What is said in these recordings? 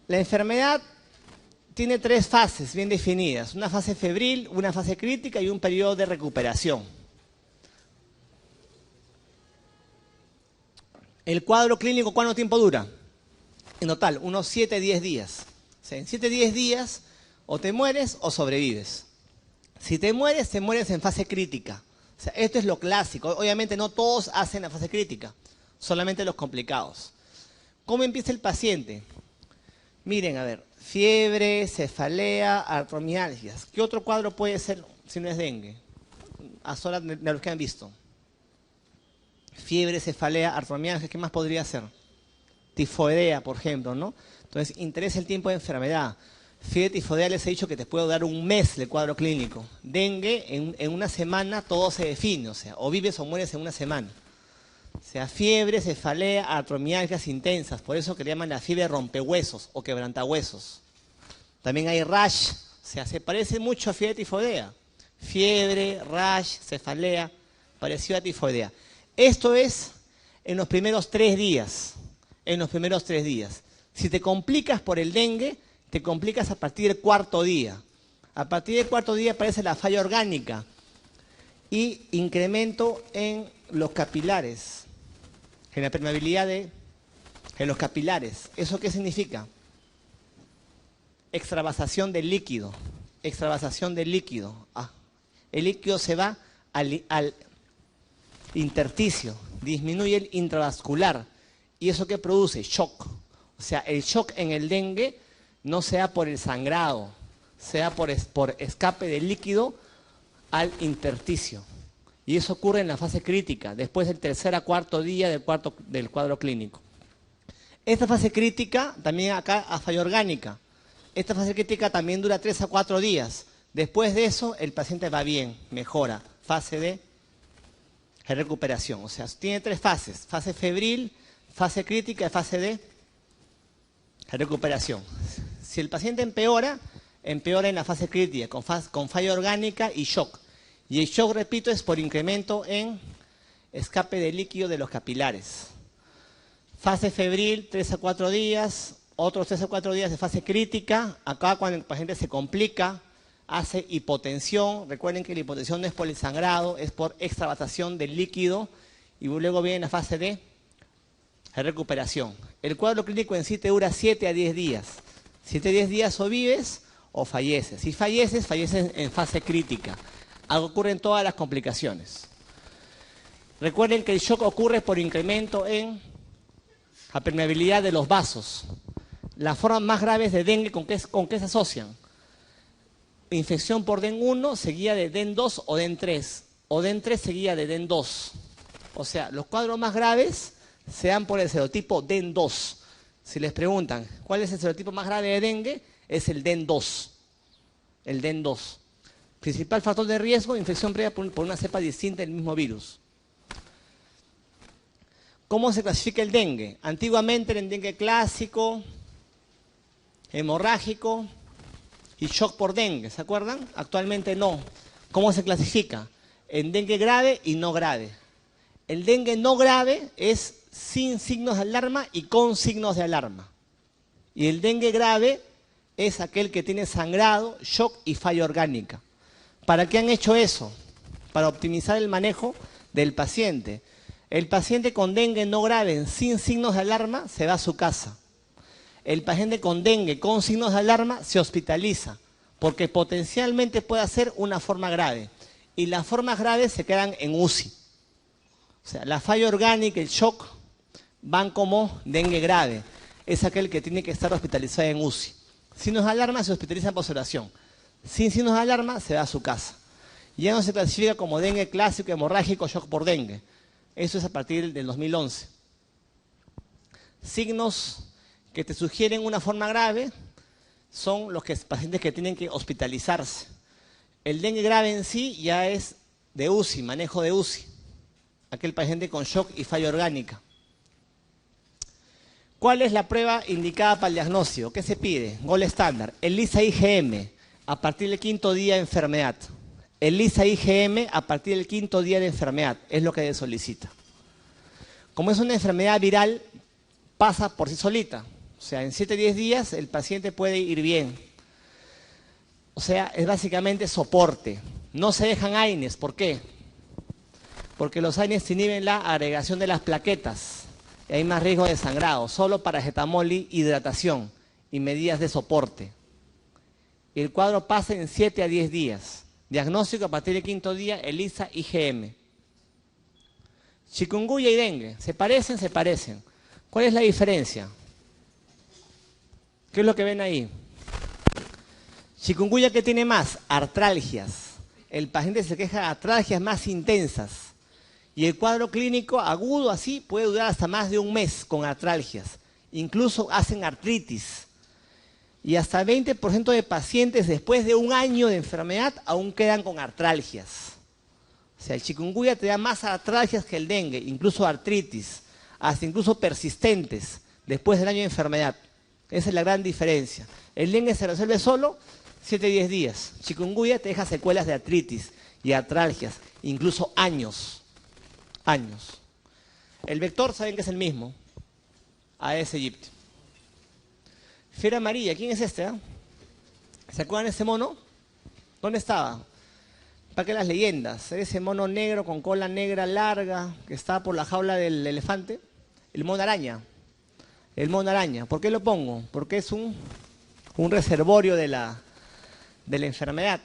La enfermedad tiene 3 fases bien definidas. Una fase febril, una fase crítica y un periodo de recuperación. El cuadro clínico, ¿cuánto tiempo dura? En total, unos 7-10 días. O sea, en 7-10 días o te mueres o sobrevives. Si te mueres en fase crítica. O sea, esto es lo clásico. Obviamente no todos hacen la fase crítica, solamente los complicados. ¿Cómo empieza el paciente? Miren, a ver, fiebre, cefalea, artromialgias. ¿Qué otro cuadro puede ser si no es dengue? Hasta ahora de los que han visto. Fiebre, cefalea, artromialgias, ¿qué más podría ser? Tifoidea, por ejemplo, ¿no? Entonces, interesa el tiempo de enfermedad. Fiebre tifoidea les he dicho que te puedo dar un mes de cuadro clínico. Dengue, en una semana todo se define, o sea, o vives o mueres en una semana. O sea, fiebre, cefalea, artromialgias intensas, por eso que le llaman la fiebre rompehuesos o quebrantahuesos. También hay rash, o sea, se parece mucho a fiebre tifoidea. Fiebre, rash, cefalea, parecido a tifoidea. Esto es en los primeros 3 días. En los primeros 3 días. Si te complicas por el dengue, te complicas a partir del 4.º día. A partir del 4.º día aparece la falla orgánica y incremento en los capilares, en la permeabilidad en los capilares. ¿Eso qué significa? Extravasación del líquido. Extravasación del líquido. El líquido se va al intersticio, disminuye el intravascular. ¿Y eso qué produce? Shock. O sea, el shock en el dengue no sea por el sangrado, sea por escape del líquido al intersticio. Y eso ocurre en la fase crítica, después del 3.º a 4.º día del cuadro clínico. Esta fase crítica, también acá a falla orgánica. Esta fase crítica también dura 3 a 4 días. Después de eso, el paciente va bien, mejora. Fase de recuperación. O sea, tiene 3 fases. Fase febril, fase crítica y fase de recuperación. Si el paciente empeora en la fase crítica, con falla orgánica y shock. Y el shock, repito, es por incremento en escape de líquido de los capilares. Fase febril, 3 a 4 días, otros 3 a 4 días de fase crítica. Acá cuando el paciente se complica, hace hipotensión. Recuerden que la hipotensión no es por el sangrado, es por extravasación del líquido. Y luego viene la fase de recuperación. El cuadro clínico en sí te dura 7 a 10 días. 7 a 10 días o vives o falleces. Si falleces, falleces en fase crítica. Algo ocurre en todas las complicaciones. Recuerden que el shock ocurre por incremento en la permeabilidad de los vasos. Las formas más graves de dengue, ¿con qué se asocian? Infección por DEN 1 seguida de DEN 2 o DEN 3. O DEN 3 seguida de DEN 2. O sea, los cuadros más graves se dan por el serotipo DEN 2. Si les preguntan, ¿cuál es el serotipo más grave de dengue? Es el DEN 2. El DEN 2. Principal factor de riesgo, infección previa por una cepa distinta del mismo virus. ¿Cómo se clasifica el dengue? Antiguamente era el dengue clásico, hemorrágico y shock por dengue, ¿se acuerdan? Actualmente no. ¿Cómo se clasifica? En dengue grave y no grave. El dengue no grave es sin signos de alarma y con signos de alarma. Y el dengue grave es aquel que tiene sangrado, shock y falla orgánica. ¿Para qué han hecho eso? Para optimizar el manejo del paciente. El paciente con dengue no grave sin signos de alarma se va a su casa. El paciente con dengue con signos de alarma se hospitaliza, porque potencialmente puede ser una forma grave. Y las formas graves se quedan en UCI. O sea, la falla orgánica, el shock, van como dengue grave. Es aquel que tiene que estar hospitalizado en UCI. Signos de alarma se hospitaliza por observación. Sin signos de alarma se va a su casa. Ya no se clasifica como dengue clásico, hemorrágico, shock por dengue. Eso es a partir del 2011. Signos que te sugieren una forma grave son los pacientes que tienen que hospitalizarse. El dengue grave en sí ya es de UCI, manejo de UCI. Aquel paciente con shock y falla orgánica. ¿Cuál es la prueba indicada para el diagnóstico? ¿Qué se pide? Gold estándar. ELISA IgM a partir del 5.º día de enfermedad. ELISA IgM a partir del 5.º día de enfermedad. Es lo que se solicita. Como es una enfermedad viral, pasa por sí solita. sea, en 7 a 10 días el paciente puede ir bien. O sea, es básicamente soporte. No se dejan AINES. ¿Por qué? Porque los AINES inhiben la agregación de las plaquetas. Y hay más riesgo de sangrado. Solo paracetamol y hidratación y medidas de soporte. Y el cuadro pasa en 7 a 10 días. Diagnóstico a partir del 5.º día, ELISA, IgM. Chikungunya y dengue. ¿Se parecen? Se parecen. ¿Cuál es la diferencia? ¿Qué es lo que ven ahí? Chikungunya, ¿qué tiene más? Artralgias. El paciente se queja de artralgias más intensas. Y el cuadro clínico agudo así puede durar hasta más de un mes con artralgias. Incluso hacen artritis. Y hasta 20% de pacientes después de un año de enfermedad aún quedan con artralgias. O sea, el chikungunya te da más artralgias que el dengue, incluso artritis, hasta incluso persistentes después del año de enfermedad. Esa es la gran diferencia. El dengue se resuelve solo 7 a 10 días. Chikungunya te deja secuelas de artritis y artralgias, incluso años. Años. El vector saben que es el mismo. Aedes aegypti. Fiebre amarilla, ¿quién es este? ¿Se acuerdan de ese mono? ¿Dónde estaba? ¿Para qué las leyendas? Ese mono negro con cola negra larga que estaba por la jaula del elefante. El mono araña. El mono araña. ¿Por qué lo pongo? Porque es un reservorio de la enfermedad.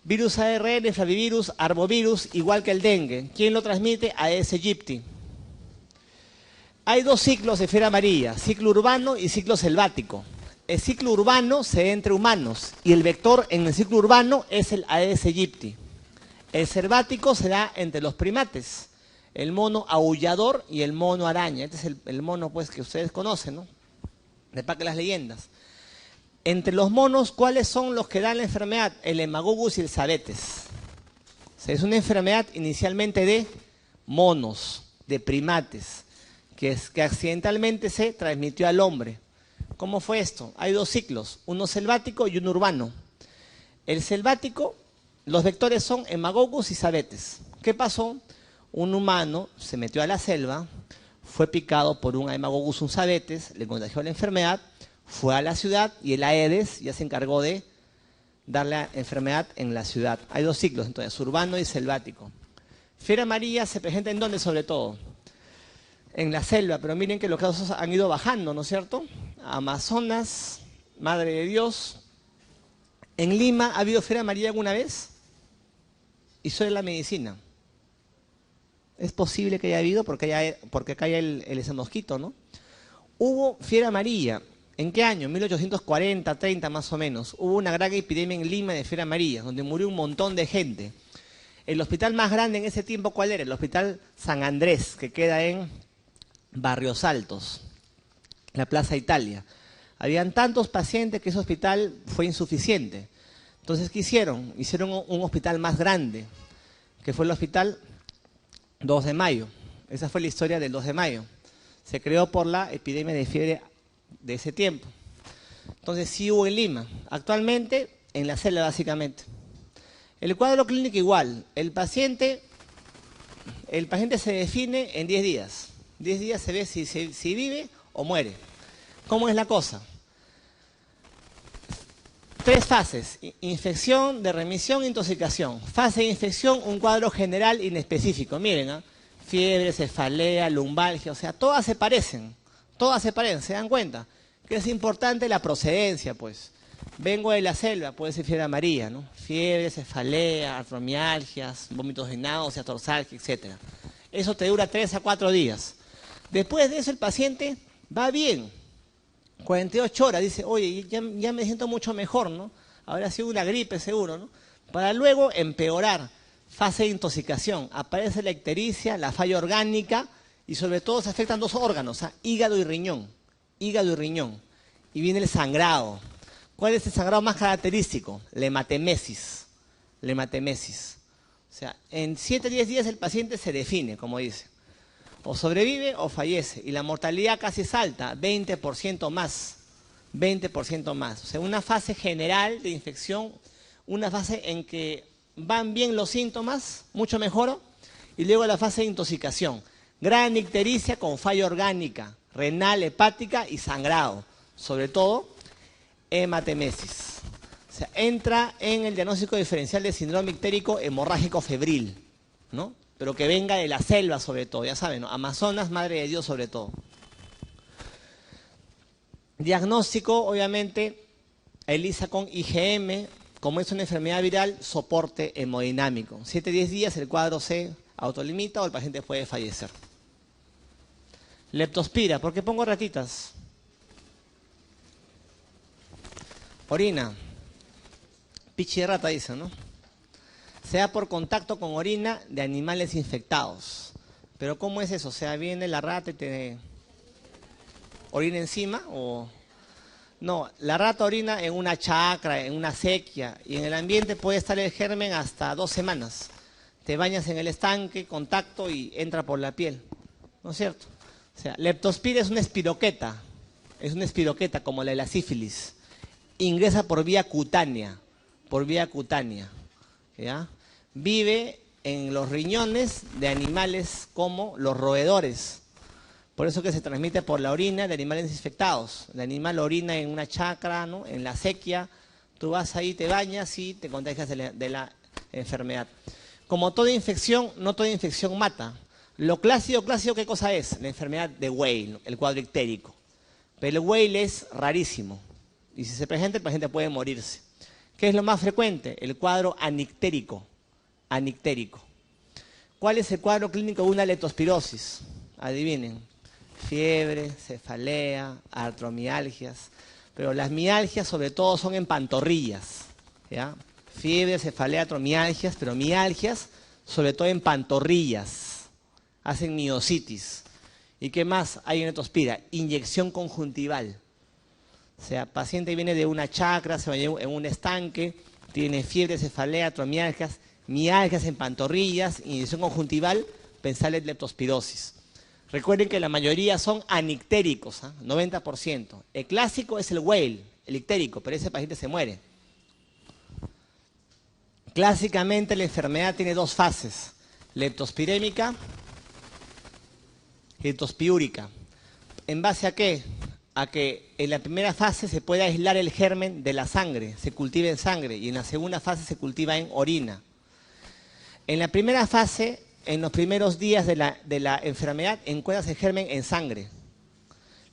Virus ARN, flavivirus, arbovirus, igual que el dengue. ¿Quién lo transmite? Aedes aegypti. Hay dos ciclos de fiebre amarilla, ciclo urbano y ciclo selvático. El ciclo urbano se da entre humanos y el vector en el ciclo urbano es el Aedes aegypti. El selvático se da entre los primates, el mono aullador y el mono araña. Este es el mono pues que ustedes conocen, ¿no? De Parque de las Leyendas. Entre los monos, ¿cuáles son los que dan la enfermedad? El hemagogus y el sabetes. O sea, es una enfermedad inicialmente de monos, de primates, que accidentalmente se transmitió al hombre. ¿Cómo fue esto? Hay dos ciclos, uno selvático y uno urbano. El selvático, los vectores son hemagogus y sabetes. ¿Qué pasó? Un humano se metió a la selva, fue picado por un hemagogus, un sabetes, le contagió la enfermedad, fue a la ciudad y el Aedes ya se encargó de dar la enfermedad en la ciudad. Hay dos ciclos, entonces, urbano y selvático. Fiebre amarilla se presenta ¿en dónde sobre todo? En la selva, pero miren que los casos han ido bajando, ¿no es cierto? Amazonas, Madre de Dios. ¿En Lima ha habido fiebre amarilla alguna vez? Y soy de la medicina. Es posible que haya habido porque acá hay ese mosquito, ¿no? Hubo fiebre amarilla. ¿En qué año? 1840, 30 más o menos. Hubo una gran epidemia en Lima de fiebre amarilla, donde murió un montón de gente. El hospital más grande en ese tiempo, ¿cuál era? El Hospital San Andrés, que queda en Barrios Altos, la Plaza Italia. Habían tantos pacientes que ese hospital fue insuficiente. Entonces, ¿qué hicieron? Hicieron un hospital más grande, que fue el Hospital 2 de Mayo. Esa fue la historia del 2 de Mayo. Se creó por la epidemia de fiebre de ese tiempo. Entonces, sí hubo en Lima. Actualmente, en la selva, básicamente. El cuadro clínico igual. El paciente se define en 10 días. 10 días se ve si vive o muere. ¿Cómo es la cosa? 3 fases: infección, de remisión, intoxicación. Fase de infección, un cuadro general inespecífico. Miren, fiebre, cefalea, lumbalgia, o sea, todas se parecen, ¿se dan cuenta? Que es importante la procedencia, pues. Vengo de la selva, puede ser fiebre amarilla, ¿no? Fiebre, cefalea, artromialgias, vómitos de náusea, torsalgia, etc. Eso te dura 3 a 4 días. Después de eso el paciente va bien. 48 horas, dice, oye, ya me siento mucho mejor, ¿no? Habrá sido una gripe seguro, ¿no? Para luego empeorar. Fase de intoxicación. Aparece la ictericia, la falla orgánica y sobre todo se afectan 2 órganos, hígado y riñón. Hígado y riñón. Y viene el sangrado. ¿Cuál es el sangrado más característico? La hematemesis. La hematemesis. O sea, en 7 a 10 días el paciente se define, como dice. O sobrevive o fallece. Y la mortalidad casi es alta, 20% más. 20% más. O sea, una fase general de infección, una fase en que van bien los síntomas, mucho mejor, y luego la fase de intoxicación. Gran ictericia con falla orgánica, renal, hepática y sangrado. Sobre todo, hematemesis. O sea, entra en el diagnóstico diferencial de síndrome ictérico hemorrágico febril, ¿no? Pero que venga de la selva sobre todo, ya saben, ¿no? Amazonas, Madre de Dios sobre todo. Diagnóstico, obviamente, ELISA con IgM, como es una enfermedad viral, soporte hemodinámico. 7-10 días el cuadro se autolimita o el paciente puede fallecer. Leptospira, ¿por qué pongo ratitas? Orina. Pichi de rata dice, ¿no? Se da por contacto con orina de animales infectados. Pero ¿cómo es eso? O sea, viene la rata y te orina encima o... No, la rata orina en una chacra, en una sequía, y en el ambiente puede estar el germen hasta 2 semanas. Te bañas en el estanque, contacto y entra por la piel. ¿No es cierto? O sea, leptospira es una espiroqueta como la de la sífilis. Ingresa por vía cutánea, ¿ya? Vive en los riñones de animales como los roedores. Por eso que se transmite por la orina de animales infectados. El animal orina en una chacra, ¿no? En la sequía, tú vas ahí, te bañas y te contagias de la enfermedad. Como toda infección, no toda infección mata. Lo clásico, ¿qué cosa es? La enfermedad de Weil, ¿no? El cuadro ictérico. Pero el Weil es rarísimo. Y si se presenta, el paciente puede morirse. ¿Qué es lo más frecuente? El cuadro anictérico. ¿Cuál es el cuadro clínico de una leptospirosis? Adivinen. Fiebre, cefalea, artromialgias. Pero las mialgias sobre todo son en pantorrillas, ¿ya? Fiebre, cefalea, artromialgias, pero mialgias sobre todo en pantorrillas. Hacen miositis. ¿Y qué más hay en leptospira? Inyección conjuntival. O sea, paciente viene de una chacra, se bañó en un estanque, tiene fiebre, cefalea, artromialgias, mialgias en pantorrillas, inyección conjuntival, pensarle en leptospirosis. Recuerden que la mayoría son anictéricos, 90%. El clásico es el Weil, el ictérico, pero ese paciente se muere. Clásicamente la enfermedad tiene 2 fases, leptospirémica y leptospiúrica. ¿En base a qué? A que en la primera fase se puede aislar el germen de la sangre, se cultiva en sangre, y en la segunda fase se cultiva en orina. En la primera fase, en los primeros días de la enfermedad, encuentras el germen en sangre.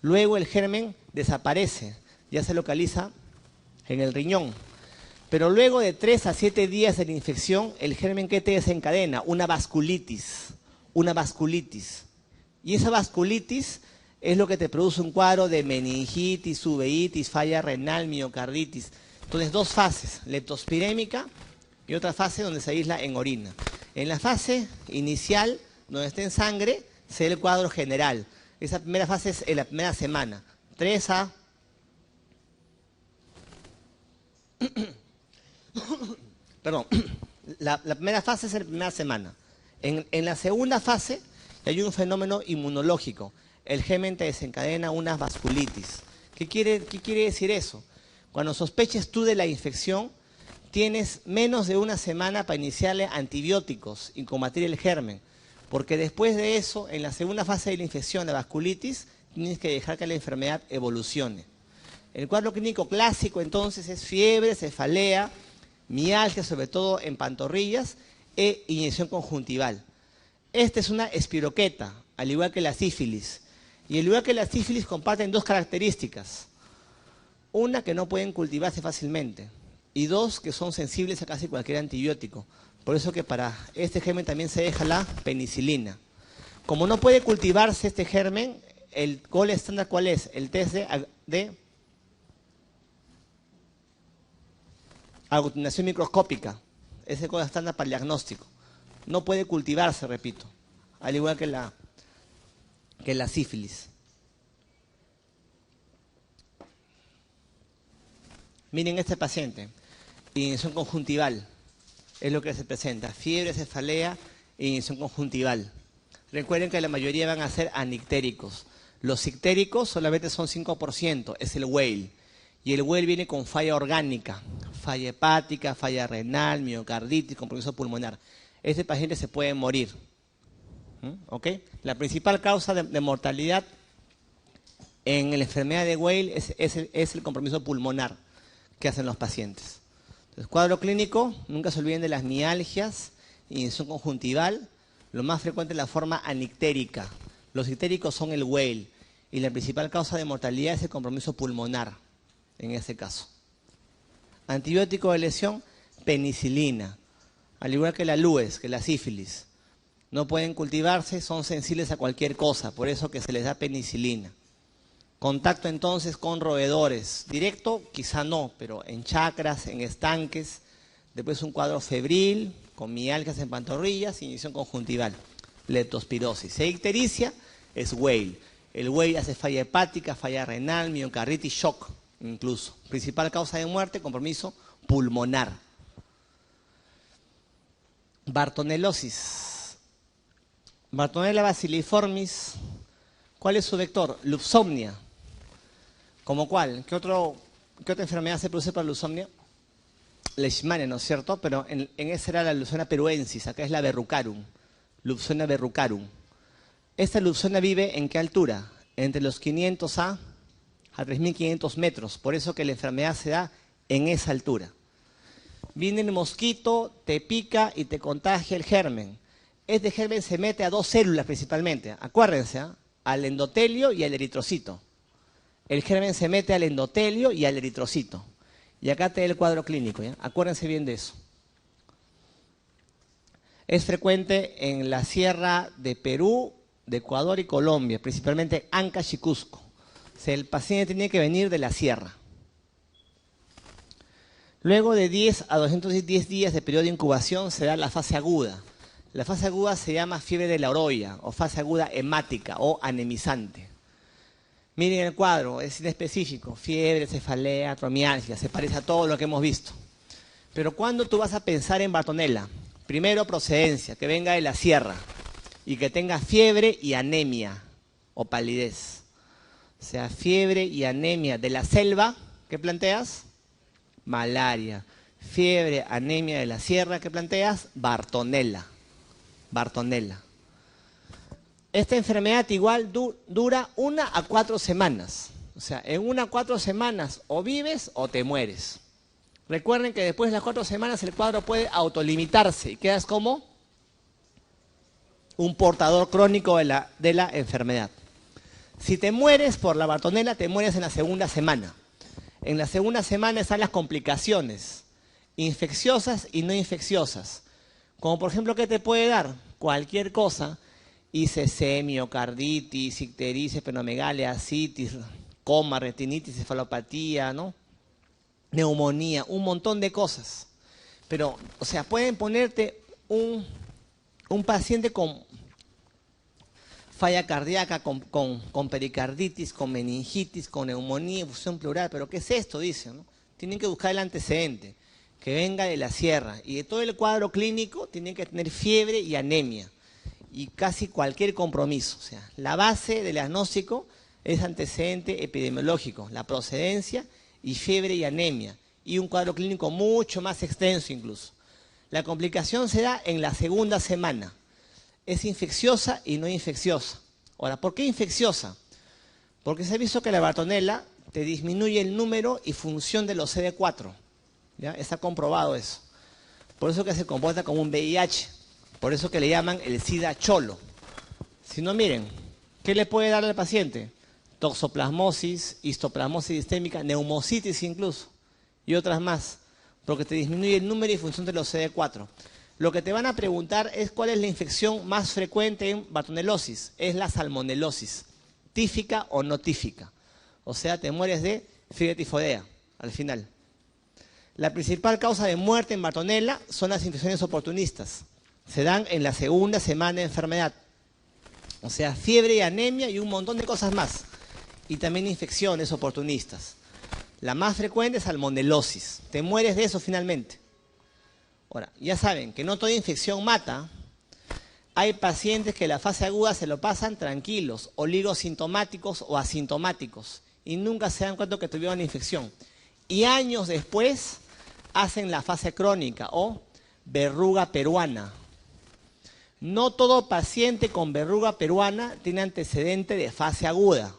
Luego el germen desaparece, ya se localiza en el riñón. Pero luego de 3 a 7 días de la infección, el germen que te desencadena, una vasculitis. Y esa vasculitis es lo que te produce un cuadro de meningitis, uveitis, falla renal, miocarditis. Entonces, 2 fases, leptospirémica y otra fase donde se aísla en orina. En la fase inicial, donde está en sangre, se ve el cuadro general. Esa primera fase es en la primera semana. 3 a... Perdón. La primera fase es en la primera semana. En la segunda fase hay un fenómeno inmunológico. El germen te desencadena una vasculitis. ¿Qué quiere decir eso? Cuando sospeches tú de la infección, tienes menos de 1 semana para iniciarle antibióticos y combatir el germen. Porque después de eso, en la segunda fase de la infección, la vasculitis, tienes que dejar que la enfermedad evolucione. El cuadro clínico clásico, entonces, es fiebre, cefalea, mialgia, sobre todo en pantorrillas, e inyección conjuntival. Esta es una espiroqueta, al igual que la sífilis. Y al igual que la sífilis comparten 2 características. Una, que no pueden cultivarse fácilmente. Y 2, que son sensibles a casi cualquier antibiótico. Por eso que para este germen también se deja la penicilina. Como no puede cultivarse este germen, el gol estándar, ¿cuál es? El test de aglutinación microscópica. Es el gol estándar para el diagnóstico. No puede cultivarse, repito. Al igual que la sífilis. Miren este paciente. Inyección conjuntival. Es lo que se presenta. Fiebre, cefalea e inyección conjuntival. Recuerden que la mayoría van a ser anictéricos. Los ictéricos solamente son 5%. Es el Weil. Y el Weil viene con falla orgánica. Falla hepática, falla renal, miocarditis, compromiso pulmonar. Este paciente se puede morir. ¿Ok? La principal causa de mortalidad En la enfermedad de Weil es el compromiso pulmonar que hacen los pacientes. Entonces, cuadro clínico, nunca se olviden de las mialgias, inyección conjuntival. Lo más frecuente es la forma anictérica. Los ictéricos son el Weil y la principal causa de mortalidad es el compromiso pulmonar, en este caso. Antibiótico de lesión, penicilina, al igual que la lues, que la sífilis. No pueden cultivarse, son sensibles a cualquier cosa, por eso que se les da penicilina. Contacto entonces con roedores, directo quizá no, pero en chacras, en estanques, después un cuadro febril, con mialgias en pantorrillas, inyección conjuntival, leptospirosis. E ictericia es Weil. El Weil hace falla hepática, falla renal, miocarditis, shock incluso. Principal causa de muerte, compromiso pulmonar. Bartonelosis. Bartonella bacilliformis. ¿Cuál es su vector? Lupsomnia. ¿Cómo cuál? ¿Qué otra enfermedad se produce para lupsomnia? Leishmania, ¿no es cierto? Pero en esa era la Lupsonia peruensis, acá es la verrucarum. Lupsonia verrucarum. Esta lupsonia vive ¿en qué altura? Entre los 500 a 3.500 metros. Por eso que la enfermedad se da en esa altura. Viene el mosquito, te pica y te contagia el germen. Este germen se mete a dos células principalmente. Acuérdense, al endotelio y al eritrocito. El germen se mete al endotelio y al eritrocito. Y acá te da el cuadro clínico, ¿ya? Acuérdense bien de eso. Es frecuente en la sierra de Perú, de Ecuador y Colombia, principalmente Ancash y Cusco. O sea, el paciente tiene que venir de la sierra. Luego de 10 a 210 días de periodo de incubación se da la fase aguda. La fase aguda se llama fiebre de la oroya o fase aguda hemática o anemizante. Miren el cuadro, es inespecífico, fiebre, cefalea, atromialgia, se parece a todo lo que hemos visto. Pero ¿cuándo tú vas a pensar en Bartonella? Primero procedencia, que venga de la sierra y que tenga fiebre y anemia o palidez. O sea, fiebre y anemia de la selva, ¿qué planteas? Malaria. Fiebre, anemia de la sierra, ¿qué planteas? Bartonella. Bartonella. Esta enfermedad igual dura 1 a 4 semanas. O sea, en 1 a 4 semanas o vives o te mueres. Recuerden que después de las 4 semanas el cuadro puede autolimitarse y quedas como un portador crónico de la enfermedad. Si te mueres por la Bartonella, te mueres en la segunda semana. En la segunda semana están las complicaciones infecciosas y no infecciosas. Como por ejemplo, ¿qué te puede dar? Cualquier cosa. ICC, miocarditis, ictericia, espenomegalia, ascitis, coma, retinitis, cefalopatía, ¿no? Neumonía, un montón de cosas. Pero, o sea, pueden ponerte un paciente con falla cardíaca, con pericarditis, con meningitis, con neumonía, infusión pleural. ¿Pero qué es esto? Dicen, ¿no? Tienen que buscar el antecedente, que venga de la sierra. Y de todo el cuadro clínico tienen que tener fiebre y anemia. Y casi cualquier compromiso. O sea, la base del diagnóstico es antecedente epidemiológico, la procedencia y fiebre y anemia. Y un cuadro clínico mucho más extenso incluso. La complicación se da en la segunda semana. Es infecciosa y no infecciosa. Ahora, ¿por qué infecciosa? Porque se ha visto que la Bartonella te disminuye el número y función de los CD4. ¿Ya? Está comprobado eso. Por eso que se comporta como un VIH. Por eso que le llaman el SIDA cholo. Si no, miren, ¿qué le puede dar al paciente? Toxoplasmosis, histoplasmosis sistémica, neumocitis incluso, y otras más, porque te disminuye el número y función de los CD4. Lo que te van a preguntar es cuál es la infección más frecuente en bartonelosis. Es la salmonelosis, tífica o no tífica. O sea, te mueres de fiebre tifoidea al final. La principal causa de muerte en Bartonella son las infecciones oportunistas. Se dan en la segunda semana de enfermedad. O sea, fiebre y anemia y un montón de cosas más. Y también infecciones oportunistas. La más frecuente es salmonelosis. Te mueres de eso finalmente. Ahora, ya saben que no toda infección mata. Hay pacientes que la fase aguda se lo pasan tranquilos, oligosintomáticos o asintomáticos. Y nunca se dan cuenta que tuvieron infección. Y años después hacen la fase crónica o verruga peruana. No todo paciente con verruga peruana tiene antecedente de fase aguda.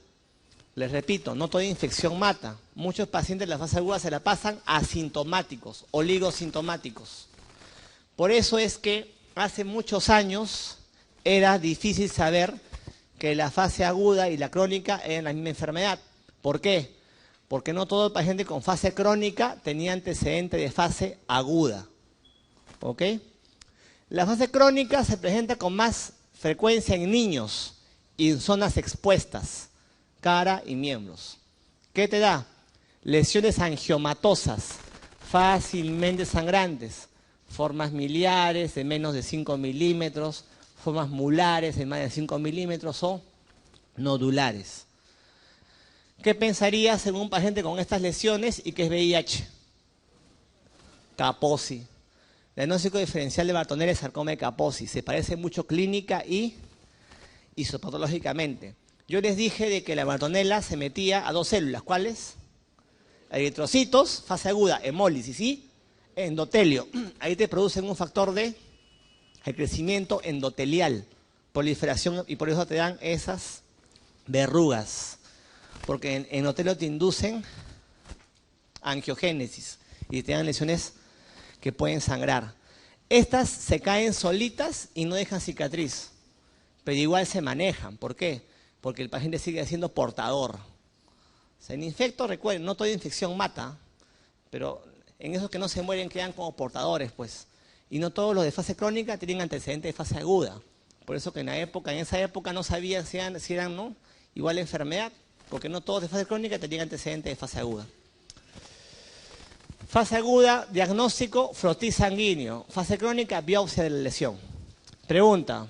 Les repito, no toda infección mata. Muchos pacientes de la fase aguda se la pasan asintomáticos, oligosintomáticos. Por eso es que hace muchos años era difícil saber que la fase aguda y la crónica eran la misma enfermedad. ¿Por qué? Porque no todo el paciente con fase crónica tenía antecedente de fase aguda. ¿Ok? La fase crónica se presenta con más frecuencia en niños y en zonas expuestas, cara y miembros. ¿Qué te da? Lesiones angiomatosas, fácilmente sangrantes, formas miliares de menos de 5 milímetros, formas mulares de más de 5 milímetros o nodulares. ¿Qué pensarías en un paciente con estas lesiones y que es VIH? Kaposi. Diagnóstico diferencial de Bartonella es sarcoma de Kaposi. Se parece mucho clínica y isopatológicamente. Yo les dije de que la Bartonella se metía a dos células. ¿Cuáles? Eritrocitos, fase aguda, hemólisis y endotelio. Ahí te producen un factor de crecimiento endotelial, proliferación, y por eso te dan esas verrugas. Porque en endotelio te inducen angiogénesis y te dan lesiones que pueden sangrar. Estas se caen solitas y no dejan cicatriz, pero igual se manejan. ¿Por qué? Porque el paciente sigue siendo portador. O sea, en infecto, recuerden, no toda infección mata, pero en esos que no se mueren quedan como portadores, pues. Y no todos los de fase crónica tienen antecedentes de fase aguda. Por eso que en esa época no sabían si eran ¿no? igual enfermedad, porque no todos de fase crónica tenían antecedentes de fase aguda. Fase aguda, diagnóstico, frotis sanguíneo. Fase crónica, biopsia de la lesión. Pregunta,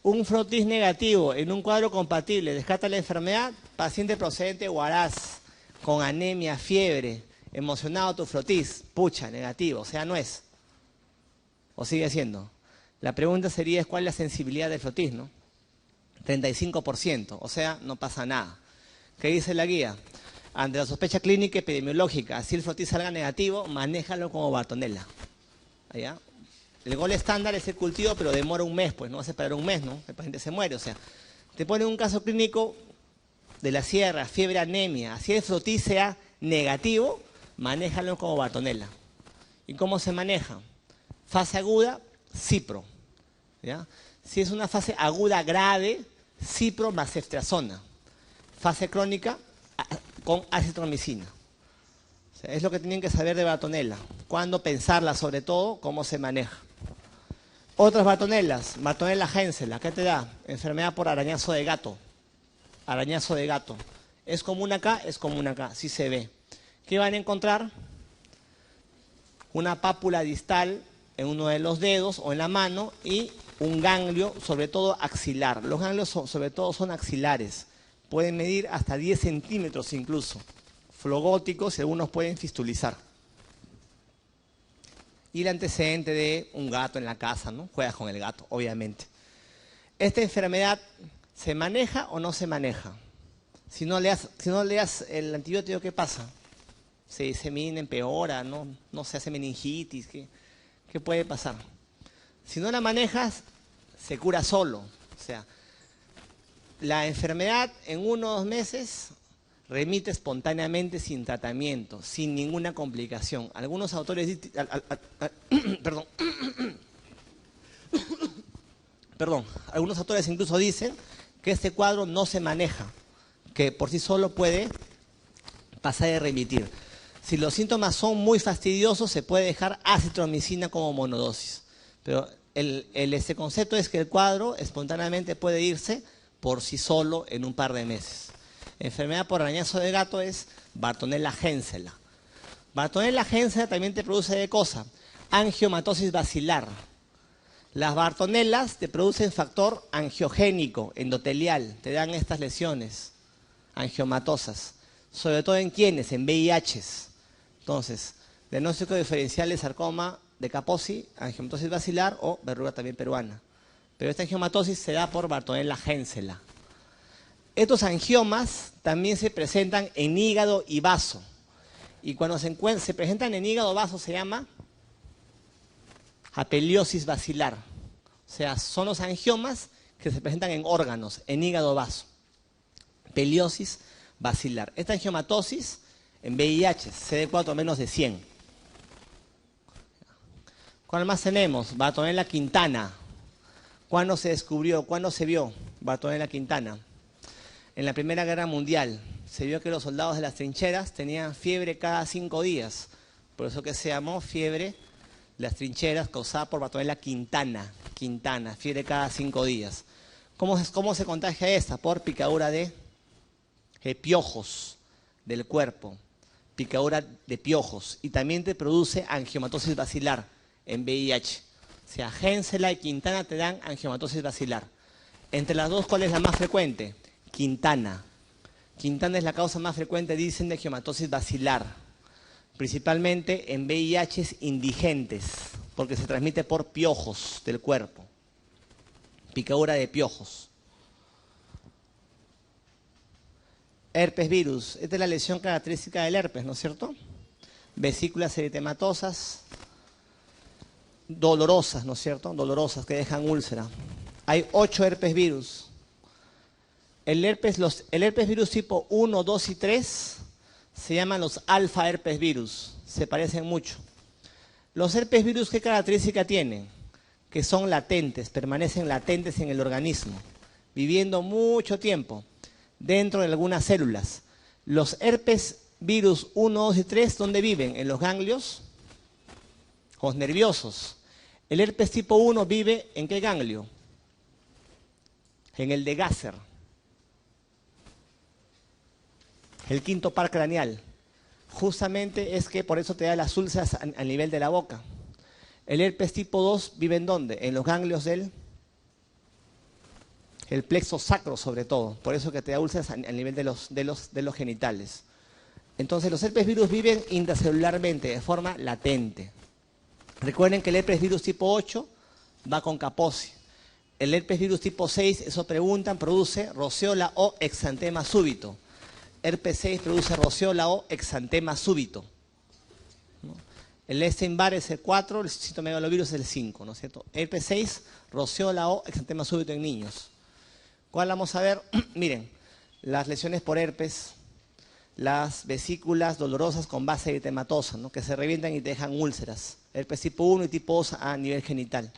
¿un frotis negativo en un cuadro compatible descarta la enfermedad? Paciente procedente de Huaraz, con anemia, fiebre, emocionado tu frotis, pucha, negativo, o sea, no es. ¿O sigue siendo? La pregunta sería, ¿cuál es la sensibilidad del frotis, no? 35%, o sea, no pasa nada. ¿Qué dice la guía? Ante la sospecha clínica y epidemiológica, si el frotis salga negativo, manéjalo como Bartonella. ¿Allá? El gol estándar es el cultivo, pero demora un mes, pues no vas a esperar un mes, ¿no? El paciente se muere, o sea, te ponen un caso clínico de la sierra, fiebre, anemia, si el frotis sea negativo, manéjalo como Bartonella. ¿Y cómo se maneja? Fase aguda, cipro. ¿Ya? Si es una fase aguda grave, cipro más ceftriaxona. Fase crónica, con acitromicina. O sea, es lo que tienen que saber de Bartonella. Cuándo pensarla, sobre todo, cómo se maneja. Otras Bartonellas, Bartonella Hensela, ¿qué te da? Enfermedad por arañazo de gato. Arañazo de gato. ¿Es común acá? Es común acá, sí se ve. ¿Qué van a encontrar? Una pápula distal en uno de los dedos o en la mano y un ganglio, sobre todo axilar. Los ganglios sobre todo son axilares. Pueden medir hasta 10 centímetros incluso. Flogóticos y algunos pueden fistulizar. Y el antecedente de un gato en la casa, ¿no? Juegas con el gato, obviamente. ¿Esta enfermedad se maneja o no se maneja? Si no le das el antibiótico, ¿qué pasa? Se disemina, empeora, no se hace meningitis. ¿Qué puede pasar? Si no la manejas, se cura solo. O sea, la enfermedad en 1 o 2 meses remite espontáneamente sin tratamiento, sin ninguna complicación. Algunos autores algunos autores incluso dicen que este cuadro no se maneja, que por sí solo puede pasar y remitir. Si los síntomas son muy fastidiosos, se puede dejar acitromicina como monodosis. Pero este concepto es que el cuadro espontáneamente puede irse por sí solo en un par de meses. Enfermedad por arañazo de gato es Bartonella Hensela. Bartonella Hensela también te produce de cosa, angiomatosis basilar. Las Bartonellas te producen factor angiogénico, endotelial, te dan estas lesiones angiomatosas. Sobre todo en quiénes, en VIHs. Entonces, diagnóstico diferencial de sarcoma de Kaposi, angiomatosis basilar o verruga también peruana. Pero esta angiomatosis se da por Bartonella Hensela. Estos angiomas también se presentan en hígado y vaso. Y cuando se presentan en hígado o vaso se llama apeliosis basilar. O sea, son los angiomas que se presentan en órganos, en hígado o vaso. Apeliosis bacilar. Esta angiomatosis en VIH, CD4 menos de 100. ¿Cuál más tenemos? Bartonella Quintana. ¿Cuándo se descubrió? ¿Cuándo se vio Bartonella Quintana? En la Primera Guerra Mundial. Se vio que los soldados de las trincheras tenían fiebre cada 5 días. Por eso que se llamó fiebre de las trincheras causada por Bartonella Quintana. Quintana, fiebre cada 5 días. ¿Cómo se contagia esta? Por picadura de piojos del cuerpo. Picadura de piojos. Y también te produce angiomatosis bacilar en VIH. O sea, Génsela y Quintana te dan angiomatosis bacilar. Entre las dos, ¿cuál es la más frecuente? Quintana. Quintana es la causa más frecuente, dicen, de angiomatosis bacilar. Principalmente en VIH indigentes, porque se transmite por piojos del cuerpo. Picadura de piojos. Herpes virus. Esta es la lesión característica del herpes, ¿no es cierto? Vesículas eritematosas, dolorosas, ¿no es cierto? Dolorosas, que dejan úlcera. Hay 8 herpes virus. El herpes virus tipo 1, 2 y 3 se llaman los alfa herpes virus. Se parecen mucho. Los herpes virus, ¿qué característica tienen? Que son latentes, permanecen latentes en el organismo, viviendo mucho tiempo dentro de algunas células. Los herpes virus 1, 2 y 3, ¿dónde viven? En los ganglios ojos nerviosos. El herpes tipo 1 vive ¿en qué ganglio? En el de Gasser. El quinto par craneal. Justamente es que por eso te da las úlceras al nivel de la boca. El herpes tipo 2 vive ¿en dónde? En los ganglios del el plexo sacro, sobre todo. Por eso que te da úlceras al nivel de los genitales. Entonces los herpes virus viven intracelularmente, de forma latente. Recuerden que el herpes virus tipo 8 va con Kaposi. El herpes virus tipo 6, eso preguntan, produce roceola o exantema súbito. Herpes 6 produce roceola o exantema súbito. ¿No? El Epstein-Barr es el 4, el citomegalovirus es el 5, ¿no es cierto? Herpes 6, roceola o exantema súbito en niños. ¿Cuál vamos a ver? Miren, las lesiones por herpes, las vesículas dolorosas con base eritematosa, ¿no? Que se revientan y te dejan úlceras. Herpes tipo 1 y tipo 2 a nivel genital.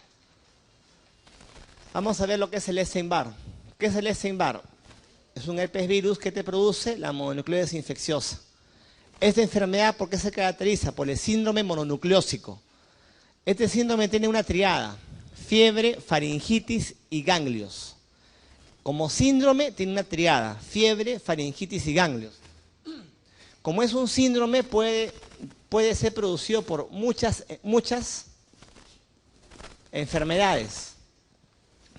Vamos a ver lo que es el Epstein-Barr. ¿Qué es el Epstein-Barr? Es un herpes virus que te produce la mononucleosis infecciosa. Esta enfermedad, ¿por qué se caracteriza? Por el síndrome mononucleósico. Este síndrome tiene una triada: fiebre, faringitis y ganglios. Como síndrome tiene una triada: fiebre, faringitis y ganglios. Como es un síndrome, puede ser producido por muchas enfermedades.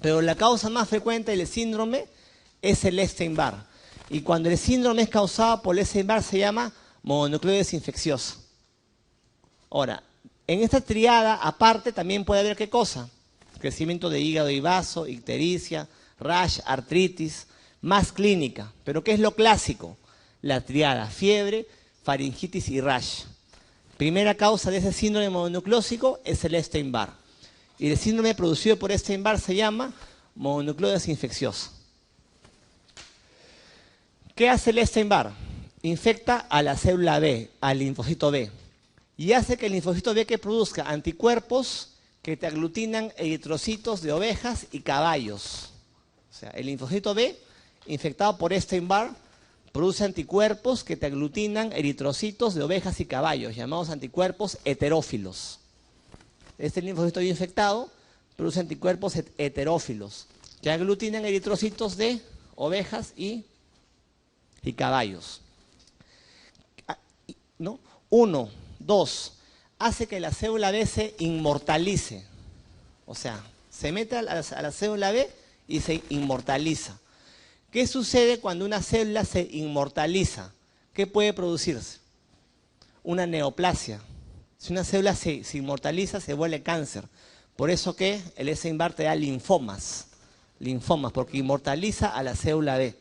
Pero la causa más frecuente del síndrome es el Epstein-Barr. Y cuando el síndrome es causado por el Epstein-Barr se llama mononucleosis infecciosa. Ahora, en esta triada, aparte, también puede haber ¿qué cosa? Crecimiento de hígado y vaso, ictericia, rash, artritis, más clínica. ¿Pero qué es lo clásico? La triada: fiebre, faringitis y rash. Primera causa de ese síndrome mononucleósico es el Epstein-Barr. Y el síndrome producido por Epstein-Barr se llama mononucleosis infecciosa. ¿Qué hace el Epstein-Barr? Infecta a la célula B, al linfocito B. Y hace que el linfocito B que produzca anticuerpos que te aglutinan eritrocitos de ovejas y caballos. O sea, el linfocito B, infectado por Epstein-Barr, produce anticuerpos que te aglutinan eritrocitos de ovejas y caballos, llamados anticuerpos heterófilos. Este linfocito B infectado produce anticuerpos heterófilos que aglutinan eritrocitos de ovejas y caballos. ¿No? 1, 2, hace que la célula B se inmortalice. O sea, se mete a la célula B y se inmortaliza. ¿Qué sucede cuando una célula se inmortaliza? ¿Qué puede producirse? Una neoplasia. Si una célula se inmortaliza, se vuelve cáncer. Por eso que el Epstein-Barr te da linfomas, porque inmortaliza a la célula B.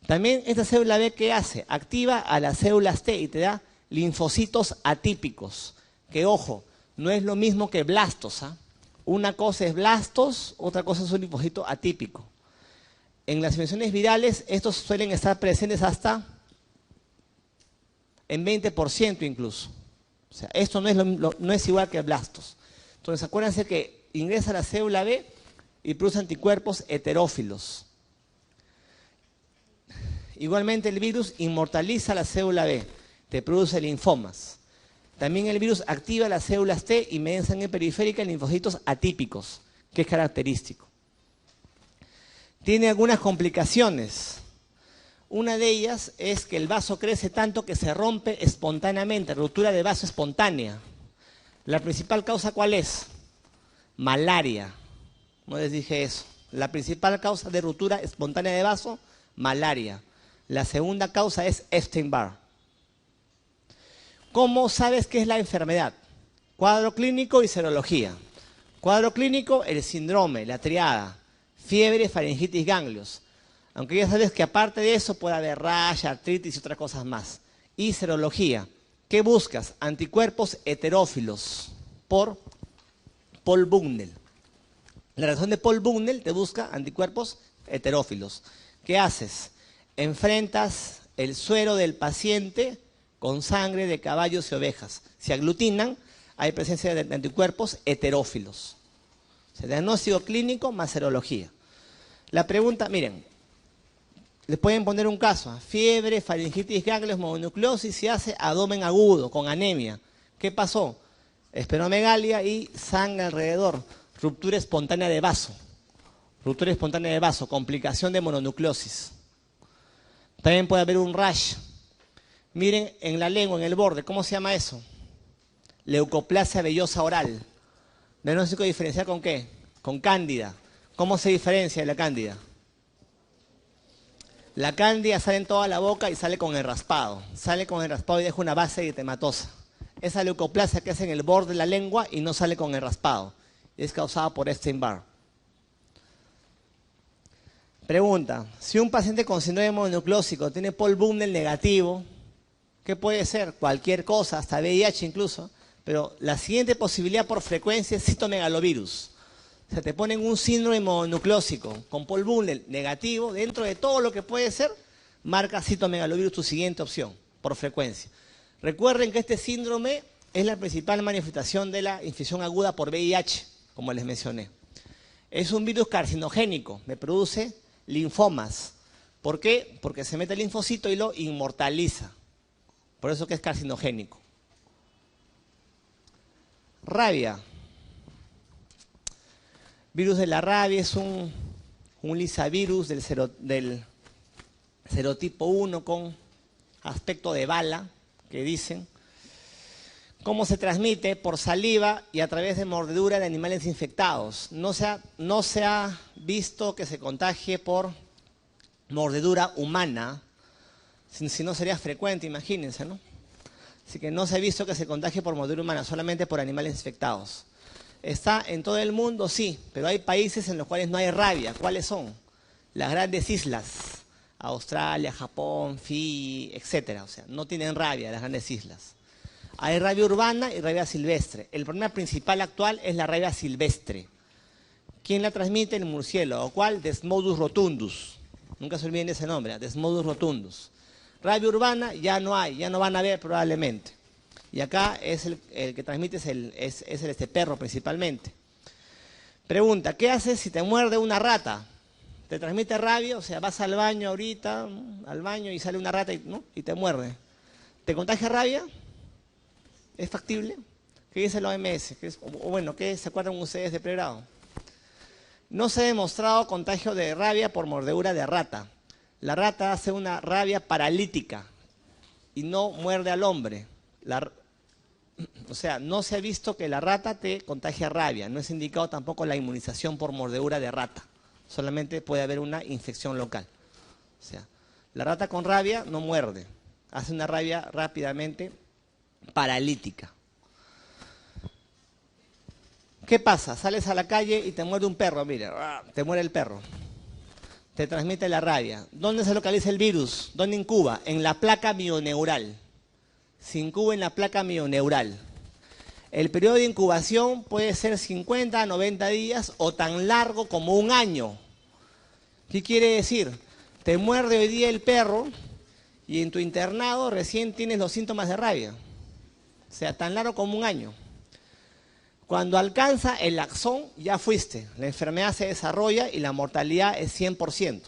También esta célula B, ¿qué hace? Activa a las células T y te da linfocitos atípicos. Que ojo, no es lo mismo que blastos, ¿ah? Una cosa es blastos, otra cosa es un linfocito atípico. En las infecciones virales, estos suelen estar presentes hasta en 20% incluso. O sea, esto no es igual que blastos. Entonces, acuérdense que ingresa a la célula B y produce anticuerpos heterófilos. Igualmente, el virus inmortaliza la célula B, te produce linfomas. También el virus activa las células T y media sangre periférica en linfocitos atípicos, que es característico. Tiene algunas complicaciones. Una de ellas es que el vaso crece tanto que se rompe espontáneamente, ruptura de vaso espontánea. La principal causa, ¿cuál es? Malaria. No les dije eso. La principal causa de ruptura espontánea de vaso, malaria. La segunda causa es Epstein-Barr. ¿Cómo sabes qué es la enfermedad? Cuadro clínico y serología. Cuadro clínico, el síndrome, la triada, fiebre, faringitis, ganglios. Aunque ya sabes que aparte de eso puede haber rash, artritis y otras cosas más. Y serología. ¿Qué buscas? Anticuerpos heterófilos por Paul Bucknell. La razón de Paul Bucknell te busca anticuerpos heterófilos. ¿Qué haces? Enfrentas el suero del paciente con sangre de caballos y ovejas. Se aglutinan, hay presencia de anticuerpos heterófilos. O sea, diagnóstico clínico más serología. La pregunta, miren, les pueden poner un caso, fiebre, faringitis, ganglios, mononucleosis, se hace abdomen agudo, con anemia. ¿Qué pasó? Esplenomegalia y sangre alrededor, ruptura espontánea de vaso. Ruptura espontánea de vaso, complicación de mononucleosis. También puede haber un rash. Miren en la lengua, en el borde, ¿cómo se llama eso? Leucoplasia vellosa oral. ¿Diagnóstico diferencial con qué? Con cándida. ¿Cómo se diferencia de la cándida? La cándida sale en toda la boca y sale con el raspado. Sale con el raspado y deja una base eritematosa. Esa leucoplasia que hace en el borde de la lengua y no sale con el raspado. Y es causada por Epstein-Barr. Pregunta, si un paciente con síndrome mononucleósico tiene Paul Bucknell negativo, ¿qué puede ser? Cualquier cosa, hasta VIH incluso. Pero la siguiente posibilidad por frecuencia es citomegalovirus. O sea, te ponen un síndrome mononucleósico con Paul Bucknell negativo, dentro de todo lo que puede ser, marca citomegalovirus tu siguiente opción, por frecuencia. Recuerden que este síndrome es la principal manifestación de la infección aguda por VIH, como les mencioné. Es un virus carcinogénico, me produce linfomas. ¿Por qué? Porque se mete el linfocito y lo inmortaliza. Por eso que es carcinogénico. Rabia. Virus de la rabia es un lisavirus del serotipo 1 con aspecto de bala, que dicen. ¿Cómo se transmite? Por saliva y a través de mordedura de animales infectados. No se ha visto que se contagie por mordedura humana, si no sería frecuente, imagínense, ¿no? Así que no se ha visto que se contagie por mordedura humana, solamente por animales infectados. ¿Está en todo el mundo? Sí, pero hay países en los cuales no hay rabia. ¿Cuáles son? Las grandes islas, Australia, Japón, Fiji, etcétera. O sea, no tienen rabia las grandes islas. Hay rabia urbana y rabia silvestre. El problema principal actual es la rabia silvestre. ¿Quién la transmite? El murciélago. ¿Cuál? Desmodus rotundus. Nunca se olviden de ese nombre, Desmodus rotundus. Rabia urbana ya no hay, ya no van a ver probablemente. Y acá es el que transmite es el perro principalmente. Pregunta, ¿qué haces si te muerde una rata? ¿Te transmite rabia? O sea, vas al baño ahorita, al baño y sale una rata y te muerde. ¿Te contagia rabia? ¿Es factible? ¿Qué dice la OMS? ¿Qué se acuerdan ustedes de pregrado? No se ha demostrado contagio de rabia por mordedura de rata. La rata hace una rabia paralítica y no muerde al hombre. O sea, no se ha visto que la rata te contagie rabia. No es indicado tampoco la inmunización por mordedura de rata. Solamente puede haber una infección local. O sea, la rata con rabia no muerde. Hace una rabia rápidamente paralítica. ¿Qué pasa? Sales a la calle y te muerde un perro, mira, te muere el perro. Te transmite la rabia. ¿Dónde se localiza el virus? ¿Dónde incuba? En la placa mioneural. Se incuba en la placa mioneural. El periodo de incubación puede ser 50 a 90 días o tan largo como un año. ¿Qué quiere decir? Te muerde hoy día el perro y en tu internado recién tienes los síntomas de rabia. O sea, tan largo como un año. Cuando alcanza el axón, ya fuiste. La enfermedad se desarrolla y la mortalidad es 100%.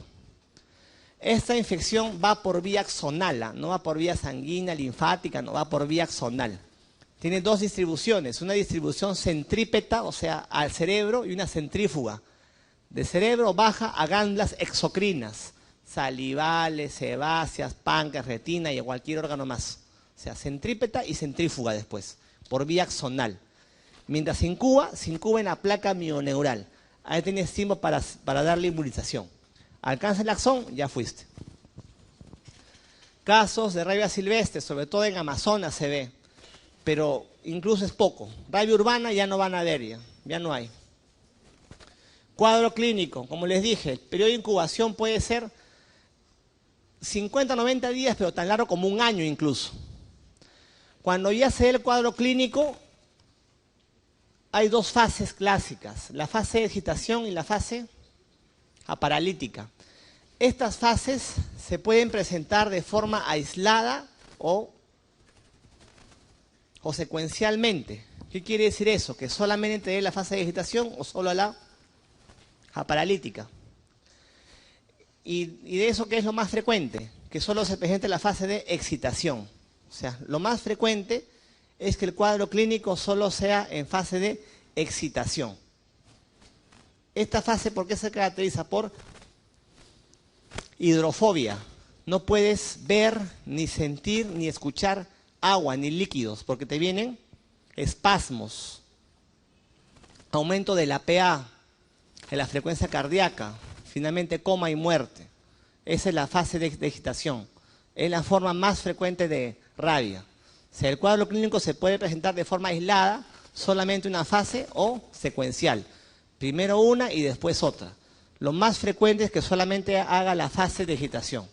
Esta infección va por vía axonal, no va por vía sanguínea, linfática, no va por vía axonal. Tiene dos distribuciones, una distribución centrípeta, o sea, al cerebro, y una centrífuga. De cerebro baja a glándulas exocrinas, salivales, sebáceas, páncreas, retina y a cualquier órgano más. O sea, centrípeta y centrífuga después, por vía axonal. Mientras se incuba en la placa mioneural. Ahí tienes tiempo para darle inmunización. Alcanza el axón, ya fuiste. Casos de rabia silvestre, sobre todo en Amazonas se ve, pero incluso es poco. Rabia urbana ya no van a haber, ya no hay. Cuadro clínico, como les dije, el periodo de incubación puede ser 50 a 90 días, pero tan largo como un año incluso. Cuando ya se dé el cuadro clínico, hay dos fases clásicas, la fase de agitación y la fase aparalítica. Estas fases se pueden presentar de forma aislada o secuencialmente. ¿Qué quiere decir eso? Que solamente te dé la fase de agitación o solo la aparalítica. Y de eso, ¿qué es lo más frecuente? Que solo se presente la fase de excitación. O sea, lo más frecuente es que el cuadro clínico solo sea en fase de excitación. Esta fase, ¿por qué se caracteriza? Por hidrofobia. No puedes ver, ni sentir, ni escuchar agua, ni líquidos, porque te vienen espasmos, aumento de la PA, de la frecuencia cardíaca, finalmente coma y muerte. Esa es la fase de agitación. Es la forma más frecuente de rabia. O sea, el cuadro clínico se puede presentar de forma aislada, solamente una fase o secuencial. Primero una y después otra. Lo más frecuente es que solamente haga la fase de agitación.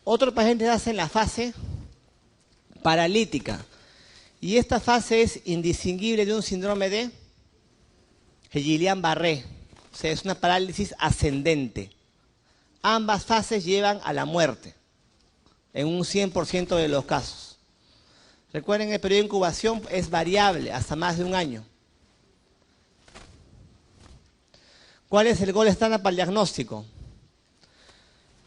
Otros pacientes hacen la fase paralítica. Y esta fase es indistinguible de un síndrome de Guillain-Barré. O sea, es una parálisis ascendente. Ambas fases llevan a la muerte, en un 100% de los casos. Recuerden, el periodo de incubación es variable, hasta más de un año. ¿Cuál es el gol estándar para el diagnóstico?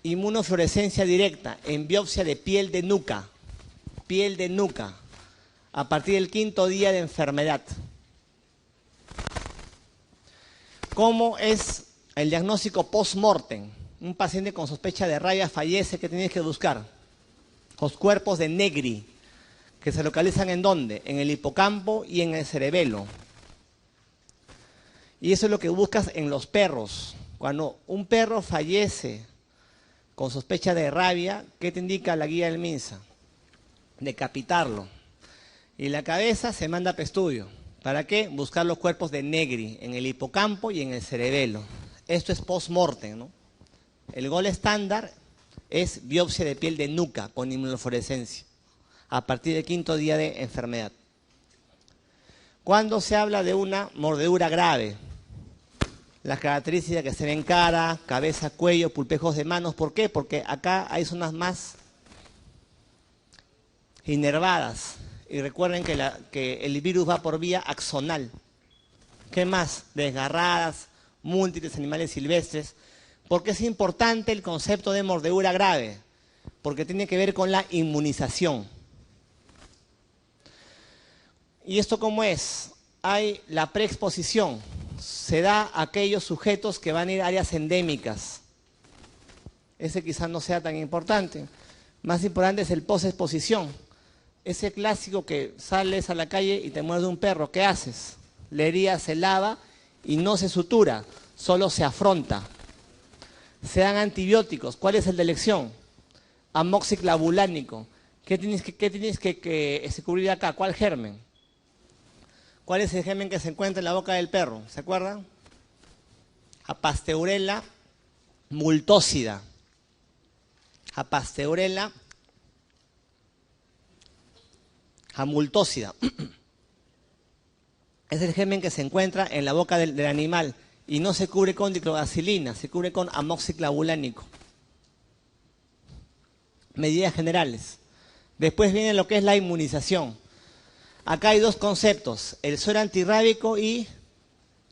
Inmunofluorescencia directa en biopsia de piel de nuca. Piel de nuca, a partir del 5º día de enfermedad. ¿Cómo es el diagnóstico post-mortem? Un paciente con sospecha de rabia fallece, ¿qué tienes que buscar? Los cuerpos de Negri, que se localizan ¿en dónde? En el hipocampo y en el cerebelo. Y eso es lo que buscas en los perros. Cuando un perro fallece con sospecha de rabia, ¿qué te indica la guía del MINSA? Decapitarlo. Y la cabeza se manda a estudio. ¿Para qué? Buscar los cuerpos de Negri en el hipocampo y en el cerebelo. Esto es post-mortem, ¿no? El gol estándar es biopsia de piel de nuca con inmunofluorescencia a partir del 5º día de enfermedad. Cuando se habla de una mordedura grave, las características que se ven cara, cabeza, cuello, pulpejos de manos. ¿Por qué? Porque acá hay zonas más inervadas. Y recuerden que el virus va por vía axonal. ¿Qué más? Desgarradas, múltiples animales silvestres. ¿Por qué es importante el concepto de mordedura grave? Porque tiene que ver con la inmunización. ¿Y esto cómo es? Hay la preexposición. Se da a aquellos sujetos que van a ir a áreas endémicas. Ese quizás no sea tan importante. Más importante es el posexposición. Ese clásico que sales a la calle y te muerde un perro, ¿qué haces? La herida se lava y no se sutura, solo se afronta. Se dan antibióticos. ¿Cuál es el de elección? Amoxiclavulánico. ¿Qué tienes que cubrir acá? ¿Cuál germen? ¿Cuál es el germen que se encuentra en la boca del perro? ¿Se acuerdan? Apasteurella multócida. Apasteurella amultócida. Es el germen que se encuentra en la boca del animal y no se cubre con dicloracilina, se cubre con amoxiclavulánico. Medidas generales. Después viene lo que es la inmunización. Acá hay dos conceptos, el suero antirrábico y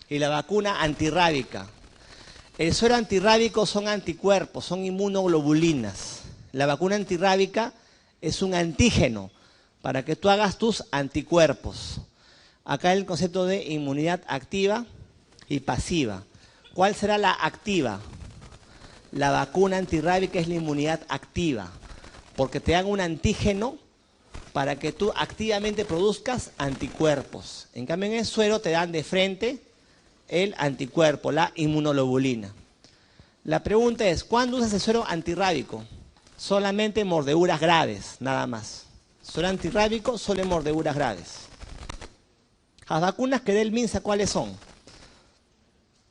la vacuna antirrábica. El suero antirrábico son anticuerpos, son inmunoglobulinas. La vacuna antirrábica es un antígeno para que tú hagas tus anticuerpos. Acá el concepto de inmunidad activa y pasiva. ¿Cuál será la activa? La vacuna antirrábica es la inmunidad activa, porque te dan un antígeno para que tú activamente produzcas anticuerpos. En cambio, en el suero te dan de frente el anticuerpo, la inmunoglobulina. La pregunta es, ¿cuándo usas el suero antirrábico? Solamente en mordeduras graves, nada más. Suero antirrábico solo en mordeduras graves. Las vacunas que dé el MINSA, ¿cuáles son?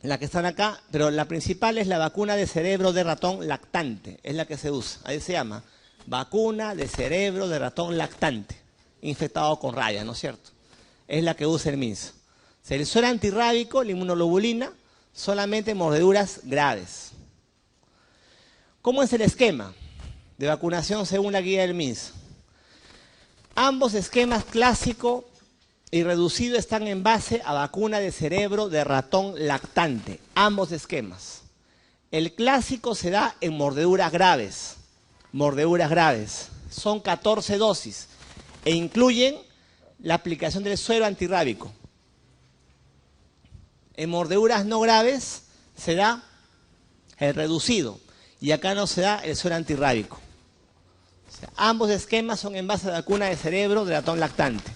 Las que están acá, pero la principal es la vacuna de cerebro de ratón lactante, es la que se usa. Ahí se llama vacuna de cerebro de ratón lactante, infectado con rabia, ¿no es cierto? Es la que usa el MINSA. El suero antirrábico, la inmunoglobulina, solamente en mordeduras graves. ¿Cómo es el esquema de vacunación según la guía del MINSA? Ambos esquemas clásico y reducido están en base a vacuna de cerebro de ratón lactante. Ambos esquemas. El clásico se da en mordeduras graves. Mordeduras graves. Son 14 dosis e incluyen la aplicación del suero antirrábico. En mordeduras no graves se da el reducido y acá no se da el suero antirrábico. O sea, ambos esquemas son en base a vacuna de cerebro de ratón lactante.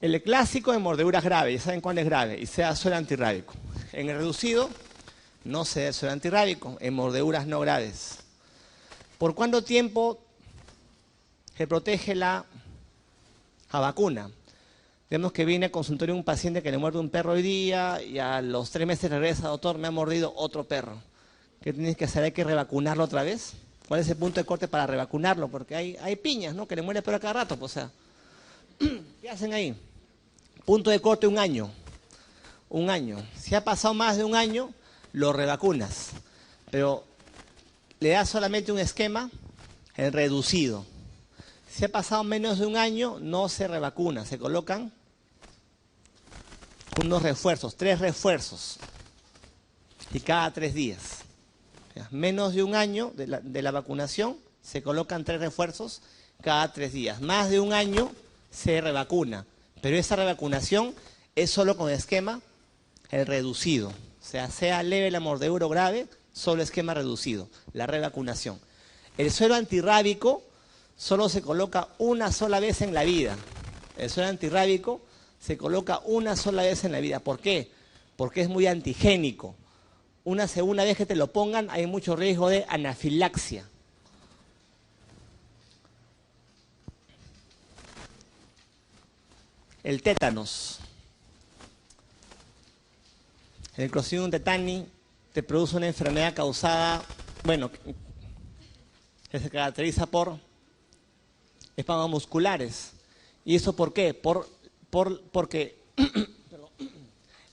El clásico en mordeduras graves, ya saben cuál es grave, y se da suero antirrábico. En el reducido no se da el suero antirrábico, en mordeduras no graves. ¿Por cuánto tiempo se protege la vacuna? Vemos que viene a consultorio un paciente que le muerde un perro hoy día y a los 3 meses regresa, doctor, me ha mordido otro perro. ¿Qué tienes que hacer? ¿Hay que revacunarlo otra vez? ¿Cuál es el punto de corte para revacunarlo? Porque hay piñas, ¿no? Que le muere el perro a cada rato, pues, o sea. ¿Qué hacen ahí? Punto de corte 1 año. 1 año. Si ha pasado más de 1 año, lo revacunas. Pero le das solamente un esquema, el reducido. Si ha pasado menos de 1 año, no se revacuna, se colocan unos refuerzos, 3 refuerzos, y cada 3 días. O sea, menos de 1 año de la vacunación, se colocan 3 refuerzos cada 3 días. Más de 1 año se revacuna, pero esa revacunación es solo con esquema el reducido. O sea leve la mordedura o grave, solo esquema reducido, la revacunación. El suero antirrábico solo se coloca una sola vez en la vida. El suero antirrábico se coloca una sola vez en la vida. ¿Por qué? Porque es muy antigénico. Una segunda vez que te lo pongan hay mucho riesgo de anafilaxia. El tétanos. El Clostridium tetani te produce una enfermedad causada, bueno, que se caracteriza por espasmos musculares. ¿Y eso por qué? Porque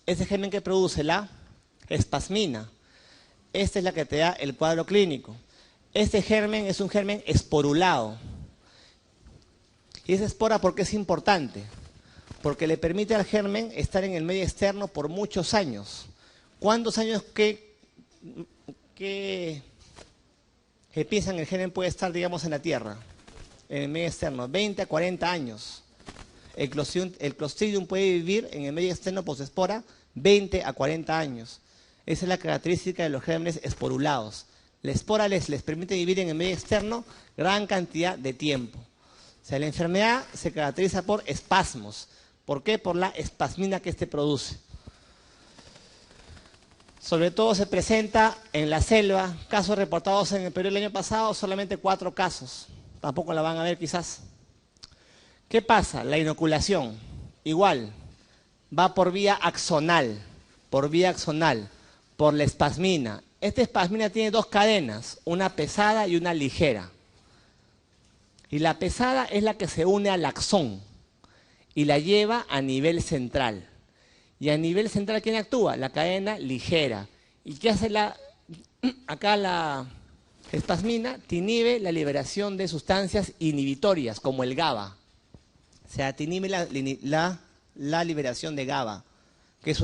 ese germen que produce la espasmina, esta es la que te da el cuadro clínico. Este germen es un germen esporulado. Y esa espora, ¿por qué es importante? Porque le permite al germen estar en el medio externo por muchos años. ¿Cuántos años que piensan el germen puede estar, digamos, en la Tierra? En el medio externo, 20 a 40 años. El Clostridium puede vivir en el medio externo postespora 20 a 40 años. Esa es la característica de los gérmenes esporulados. La espora les permite vivir en el medio externo gran cantidad de tiempo. O sea, la enfermedad se caracteriza por espasmos. ¿Por qué? Por la espasmina que este produce. Sobre todo se presenta en la selva. Casos reportados en el Perú el año pasado, solamente 4 casos. Tampoco la van a ver quizás. ¿Qué pasa? La inoculación, igual, va por vía axonal, por la espasmina. Esta espasmina tiene 2 cadenas, una pesada y una ligera. Y la pesada es la que se une al axón y la lleva a nivel central. Y a nivel central, ¿quién actúa? La cadena ligera. ¿Y qué hace acá la espasmina? Te inhibe la liberación de sustancias inhibitorias, como el GABA. O sea, te inhibe la liberación de GABA, que es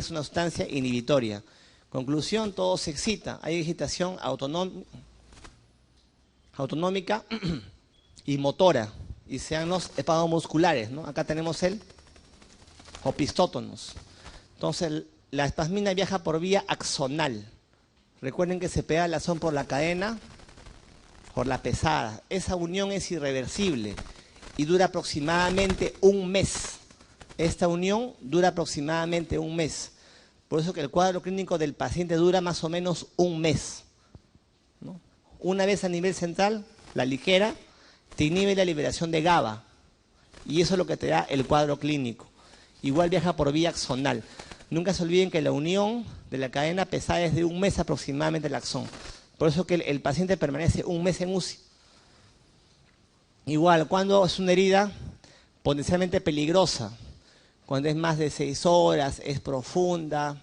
una sustancia inhibitoria. Conclusión, todo se excita. Hay excitación autonómica y motora. Y sean los espasmomusculares, ¿no? Acá tenemos el opistótonos. Entonces, la espasmina viaja por vía axonal. Recuerden que se pega el axón por la cadena, por la pesada. Esa unión es irreversible y dura aproximadamente un mes. Esta unión dura aproximadamente un mes. Por eso que el cuadro clínico del paciente dura más o menos un mes, ¿no? Una vez a nivel central, la ligera, te inhibe la liberación de GABA. Y eso es lo que te da el cuadro clínico. Igual viaja por vía axonal. Nunca se olviden que la unión de la cadena pesada es de un mes aproximadamente el axón. Por eso que el paciente permanece un mes en UCI. Igual, cuando es una herida potencialmente peligrosa, cuando es más de 6 horas, es profunda,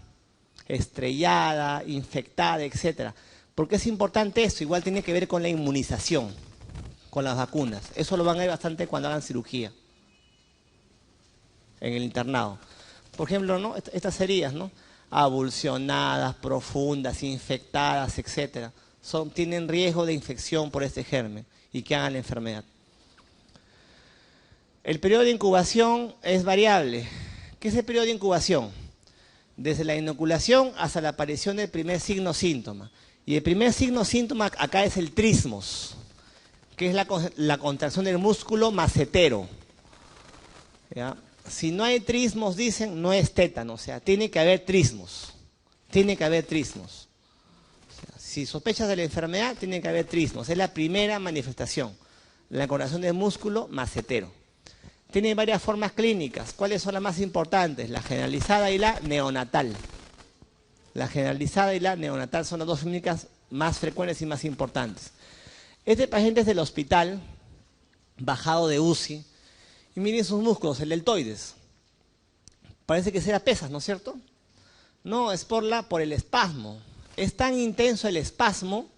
estrellada, infectada, etc. ¿Por qué es importante esto? Igual tiene que ver con la inmunización, con las vacunas. Eso lo van a ver bastante cuando hagan cirugía en el internado. Por ejemplo, ¿no? Estas heridas, ¿no? Avulsionadas, profundas, infectadas, etc. Tienen riesgo de infección por este germen y que hagan la enfermedad. El periodo de incubación es variable. ¿Qué es el periodo de incubación? Desde la inoculación hasta la aparición del primer signo-síntoma. Y el primer signo-síntoma acá es el trismos, que es la contracción del músculo macetero. ¿Ya? Si no hay trismos, dicen, no es tétano. O sea, tiene que haber trismos. Tiene que haber trismos. O sea, si sospechas de la enfermedad, tiene que haber trismos. Es la primera manifestación. La contracción del músculo macetero. Tiene varias formas clínicas. ¿Cuáles son las más importantes? La generalizada y la neonatal. La generalizada y la neonatal son las dos clínicas más frecuentes y más importantes. Este paciente es del hospital, bajado de UCI, y miren sus músculos, el deltoides. Parece que será pesas, ¿no es cierto? No, es por el espasmo. Es tan intenso el espasmo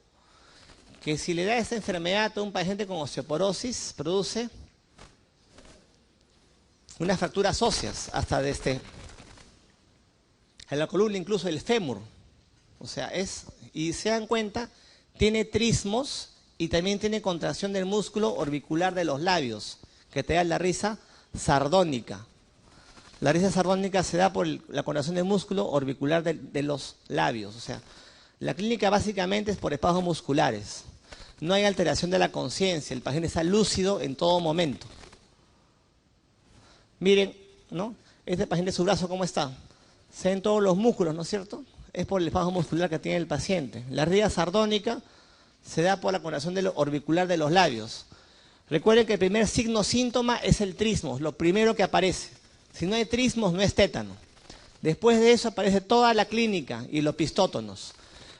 que si le da esta enfermedad a un paciente con osteoporosis, produce unas fracturas óseas, hasta en la columna incluso el fémur. O sea, y se dan cuenta, tiene trismos y también tiene contracción del músculo orbicular de los labios, que te da la risa sardónica. La risa sardónica se da por la contracción del músculo orbicular de los labios. O sea, la clínica básicamente es por espasmos musculares. No hay alteración de la conciencia, el paciente está lúcido en todo momento. Miren, ¿no? Este paciente, su brazo, ¿cómo está? Se ven todos los músculos, ¿no es cierto? Es por el espasmo muscular que tiene el paciente. La risa sardónica se da por la contracción orbicular de los labios. Recuerden que el primer signo-síntoma es el trismos, lo primero que aparece. Si no hay trismos, no es tétano. Después de eso aparece toda la clínica y los opistótonos.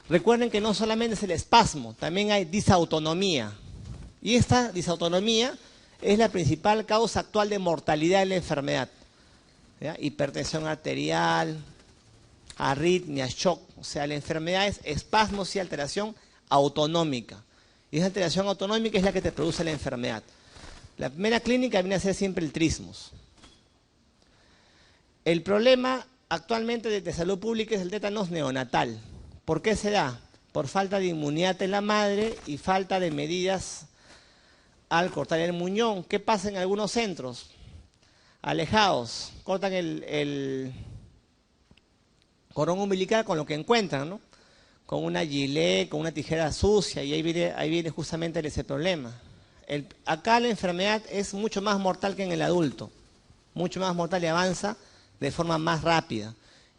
Recuerden que no solamente es el espasmo, también hay disautonomía. Y esta disautonomía es la principal causa actual de mortalidad en la enfermedad. ¿Ya? Hipertensión arterial, arritmia, shock. O sea, la enfermedad es espasmos y alteración autonómica. Y esa alteración autonómica es la que te produce la enfermedad. La primera clínica viene a ser siempre el trismos. El problema actualmente de salud pública es el tétanos neonatal. ¿Por qué se da? Por falta de inmunidad en la madre y falta de medidas al cortar el muñón. ¿Qué pasa en algunos centros? Alejados, cortan el cordón umbilical con lo que encuentran, ¿no? Con una gilet, con una tijera sucia, y ahí viene justamente ese problema. Acá la enfermedad es mucho más mortal que en el adulto, mucho más mortal y avanza de forma más rápida.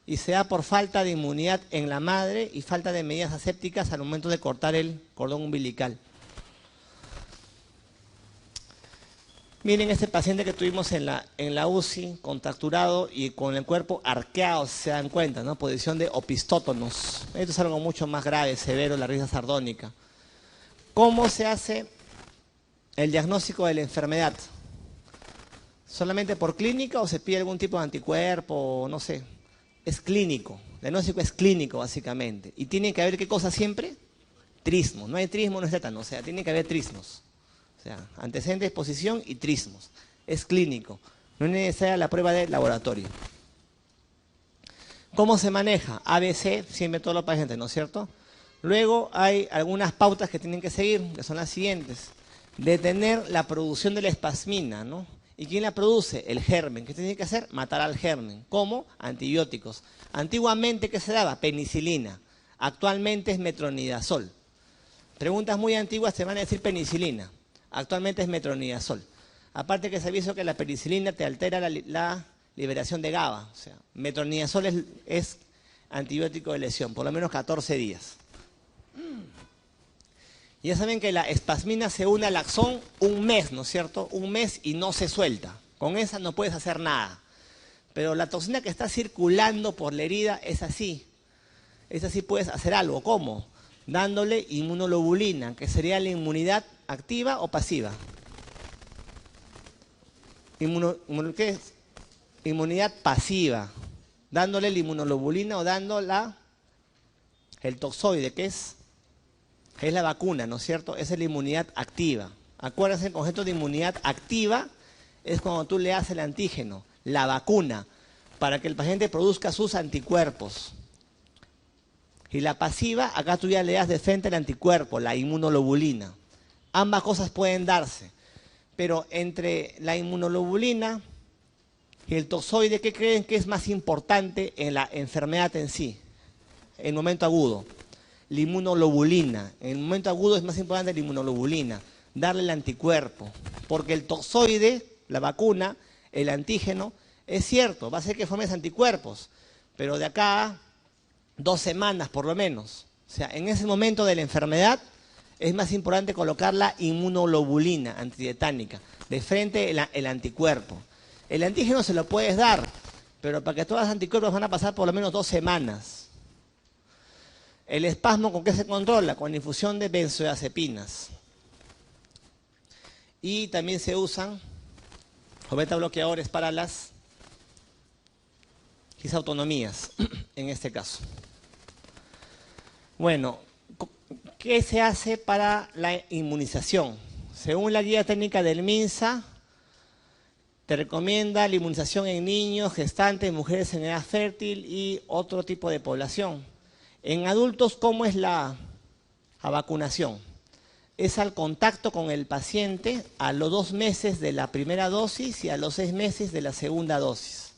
Y se da por falta de inmunidad en la madre y falta de medidas asépticas al momento de cortar el cordón umbilical. Miren este paciente que tuvimos en la UCI, contracturado y con el cuerpo arqueado, si se dan cuenta, ¿no? Posición de opistótonos. Esto es algo mucho más grave, severo, la risa sardónica. ¿Cómo se hace el diagnóstico de la enfermedad? ¿Solamente por clínica o se pide algún tipo de anticuerpo? No sé. es clínico. El diagnóstico es clínico, básicamente. Y tiene que haber, ¿qué cosa siempre? Trismos. No hay trismos, no es tétano. O sea, tiene que haber trismos. O sea, antecedente de exposición y trismos. Es clínico. No es necesaria la prueba de laboratorio. ¿Cómo se maneja? ABC, siempre todos los pacientes, ¿no es cierto? Luego hay algunas pautas que tienen que seguir, que son las siguientes. Detener la producción de la espasmina, ¿no? ¿Y quién la produce? El germen. ¿Qué tiene que hacer? Matar al germen. ¿Cómo? Antibióticos. Antiguamente, ¿qué se daba? Penicilina. Actualmente es metronidazol. Preguntas muy antiguas te van a decir penicilina. Actualmente es metronidazol. Aparte que se ha visto que la penicilina te altera la liberación de GABA. O sea, metronidazol es antibiótico de lesión, por lo menos 14 días. Ya saben que la espasmina se une al axón un mes, ¿no es cierto? Un mes y no se suelta. Con esa no puedes hacer nada. Pero la toxina que está circulando por la herida es así. Esa sí puedes hacer algo. ¿Cómo? Dándole inmunoglobulina, que sería la inmunidad activa o pasiva. ¿Qué es? Inmunidad pasiva. Dándole la inmunoglobulina o dando el toxoide, que es la vacuna, ¿no es cierto? Esa es la inmunidad activa. Acuérdense, el concepto de inmunidad activa es cuando tú le das el antígeno, la vacuna, para que el paciente produzca sus anticuerpos. Y la pasiva, acá tú ya le das de frente el anticuerpo, la inmunoglobulina. Ambas cosas pueden darse. Pero entre la inmunoglobulina y el toxoide, ¿qué creen que es más importante en la enfermedad en sí? En el momento agudo. La inmunoglobulina. En el momento agudo es más importante la inmunoglobulina. Darle el anticuerpo. Porque el toxoide, la vacuna, el antígeno, es cierto, va a hacer que formes anticuerpos. Pero de acá a 2 semanas por lo menos. O sea, en ese momento de la enfermedad es más importante colocar la inmunoglobulina antidietánica. De frente el anticuerpo. El antígeno se lo puedes dar, pero para que todos los anticuerpos van a pasar por lo menos 2 semanas. El espasmo, ¿con qué se controla? Con la infusión de benzodiazepinas. Y también se usan los beta-bloqueadores para las disautonomías, en este caso. Bueno, ¿qué se hace para la inmunización? Según la guía técnica del MINSA, te recomienda la inmunización en niños, gestantes, mujeres en edad fértil y otro tipo de población. En adultos, ¿cómo es la vacunación? Es al contacto con el paciente a los 2 meses de la primera dosis y a los 6 meses de la segunda dosis.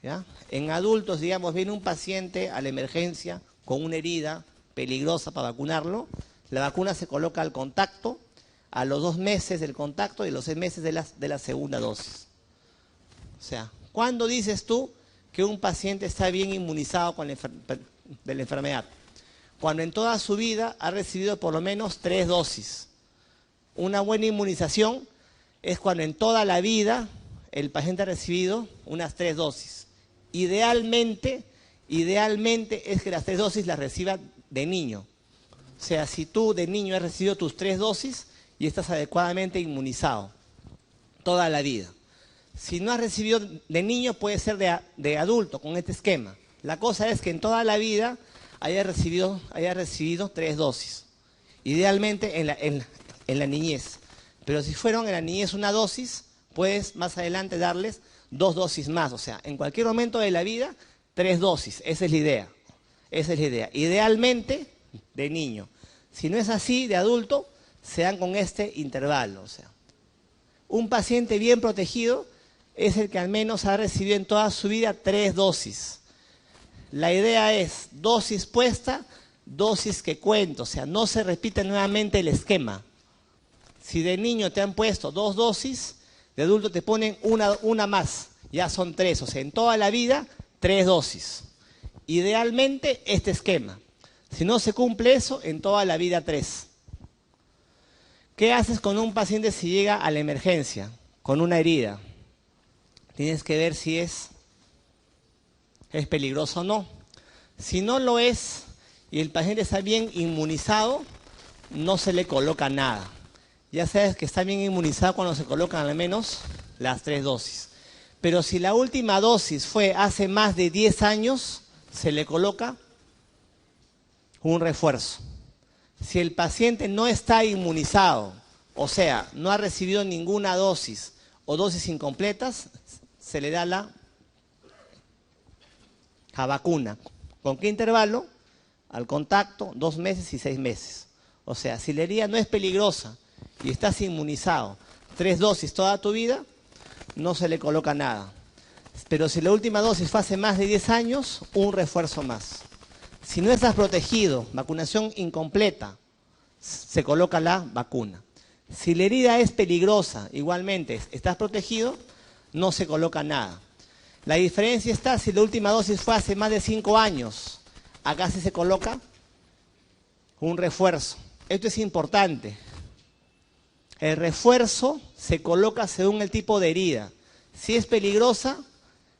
¿Ya? En adultos, digamos, viene un paciente a la emergencia con una herida peligrosa para vacunarlo. La vacuna se coloca al contacto a los 2 meses del contacto y a los 6 meses de la segunda dosis. O sea, ¿cuándo dices tú que un paciente está bien inmunizado de la enfermedad? Cuando en toda su vida ha recibido por lo menos 3 dosis. Una buena inmunización es cuando en toda la vida el paciente ha recibido unas 3 dosis. Idealmente es que las 3 dosis las reciba de niño. O sea, si tú de niño has recibido tus 3 dosis y estás adecuadamente inmunizado toda la vida. Si no has recibido de niño, puede ser de adulto con este esquema. La cosa es que en toda la vida haya recibido 3 dosis. Idealmente en la niñez. Pero si fueron en la niñez una dosis, puedes más adelante darles 2 dosis más. O sea, en cualquier momento de la vida, 3 dosis. Esa es la idea. Esa es la idea. Idealmente de niño. Si no es así, de adulto, se dan con este intervalo. O sea, un paciente bien protegido es el que al menos ha recibido en toda su vida 3 dosis. La idea es dosis puesta, dosis que cuento. O sea, no se repite nuevamente el esquema. Si de niño te han puesto 2 dosis, de adulto te ponen una más. Ya son 3. O sea, en toda la vida, 3 dosis. Idealmente, este esquema. Si no se cumple eso, en toda la vida 3. ¿Qué haces con un paciente si llega a la emergencia con una herida? Tienes que ver si es peligroso o no. Si no lo es y el paciente está bien inmunizado, no se le coloca nada. Ya sabes que está bien inmunizado cuando se colocan al menos las 3 dosis. Pero si la última dosis fue hace más de 10 años, se le coloca un refuerzo. Si el paciente no está inmunizado, o sea, no ha recibido ninguna dosis o dosis incompletas, se le da la vacuna. ¿Con qué intervalo? Al contacto, 2 meses y 6 meses. O sea, si la herida no es peligrosa y estás inmunizado, 3 dosis toda tu vida, no se le coloca nada. Pero si la última dosis fue hace más de 10 años, un refuerzo más. Si no estás protegido, vacunación incompleta, se coloca la vacuna. Si la herida es peligrosa, igualmente, estás protegido, no se coloca nada. La diferencia está si la última dosis fue hace más de 5 años. Acá sí se coloca un refuerzo. Esto es importante. El refuerzo se coloca según el tipo de herida. Si es peligrosa,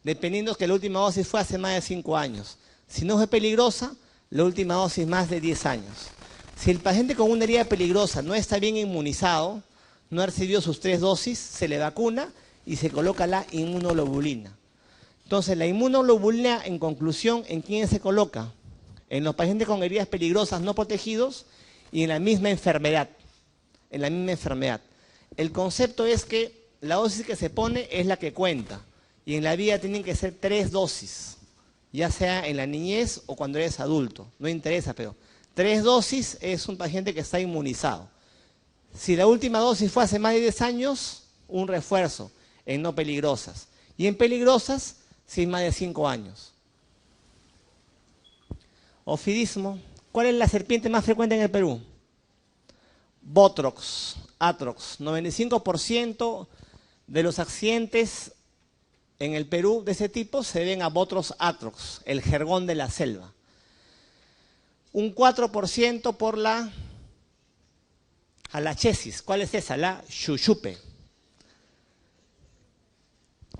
dependiendo que la última dosis fue hace más de 5 años. Si no es peligrosa, la última dosis más de 10 años. Si el paciente con una herida peligrosa no está bien inmunizado, no ha recibido sus 3 dosis, se le vacuna y se coloca la inmunoglobulina. Entonces, la inmunoglobulina, en conclusión, ¿en quién se coloca? En los pacientes con heridas peligrosas no protegidos y en la misma enfermedad. En la misma enfermedad. El concepto es que la dosis que se pone es la que cuenta. Y en la vida tienen que ser 3 dosis. Ya sea en la niñez o cuando eres adulto. No interesa, pero 3 dosis es un paciente que está inmunizado. Si la última dosis fue hace más de 10 años, un refuerzo en no peligrosas. Y en peligrosas, si más de 5 años. Ofidismo. ¿Cuál es la serpiente más frecuente en el Perú? Botrox, Atrox. 95% de los accidentes en el Perú de ese tipo se deben a Botrox atrox, el jergón de la selva. Un 4% por la alachesis. ¿Cuál es esa? La xuyupe.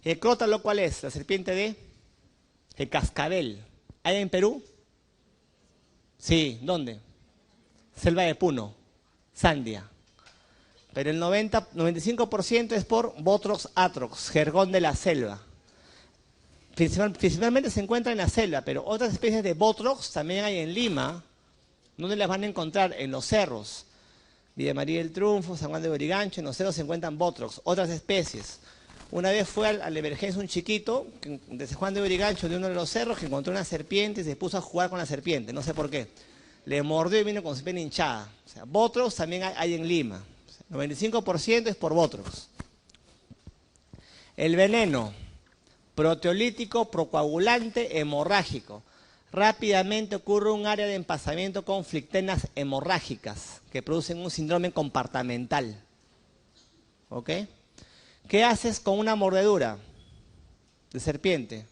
El crótalo, ¿cuál es? La serpiente de cascabel. ¿Hay en Perú? Sí, ¿dónde? Selva de Puno, Sandia. Pero el 95% es por Botrox atrox, jergón de la selva. Principalmente se encuentra en la selva, pero otras especies de Botrox también hay en Lima. ¿Dónde las van a encontrar? En los cerros. Villa María del Triunfo, San Juan de Lurigancho, en los cerros se encuentran Botrox, otras especies. Una vez fue a la emergencia un chiquito de San Juan de Lurigancho, de uno de los cerros, que encontró una serpiente y se puso a jugar con la serpiente, no sé por qué. Le mordió y vino con su piel hinchada. O sea, Botrox también hay en Lima. O sea, 95% es por Botrox. El veneno, proteolítico, procoagulante, hemorrágico. Rápidamente ocurre un área de empasamiento con flictenas hemorrágicas que producen un síndrome compartamental. ¿Ok? ¿Qué haces con una mordedura de serpiente?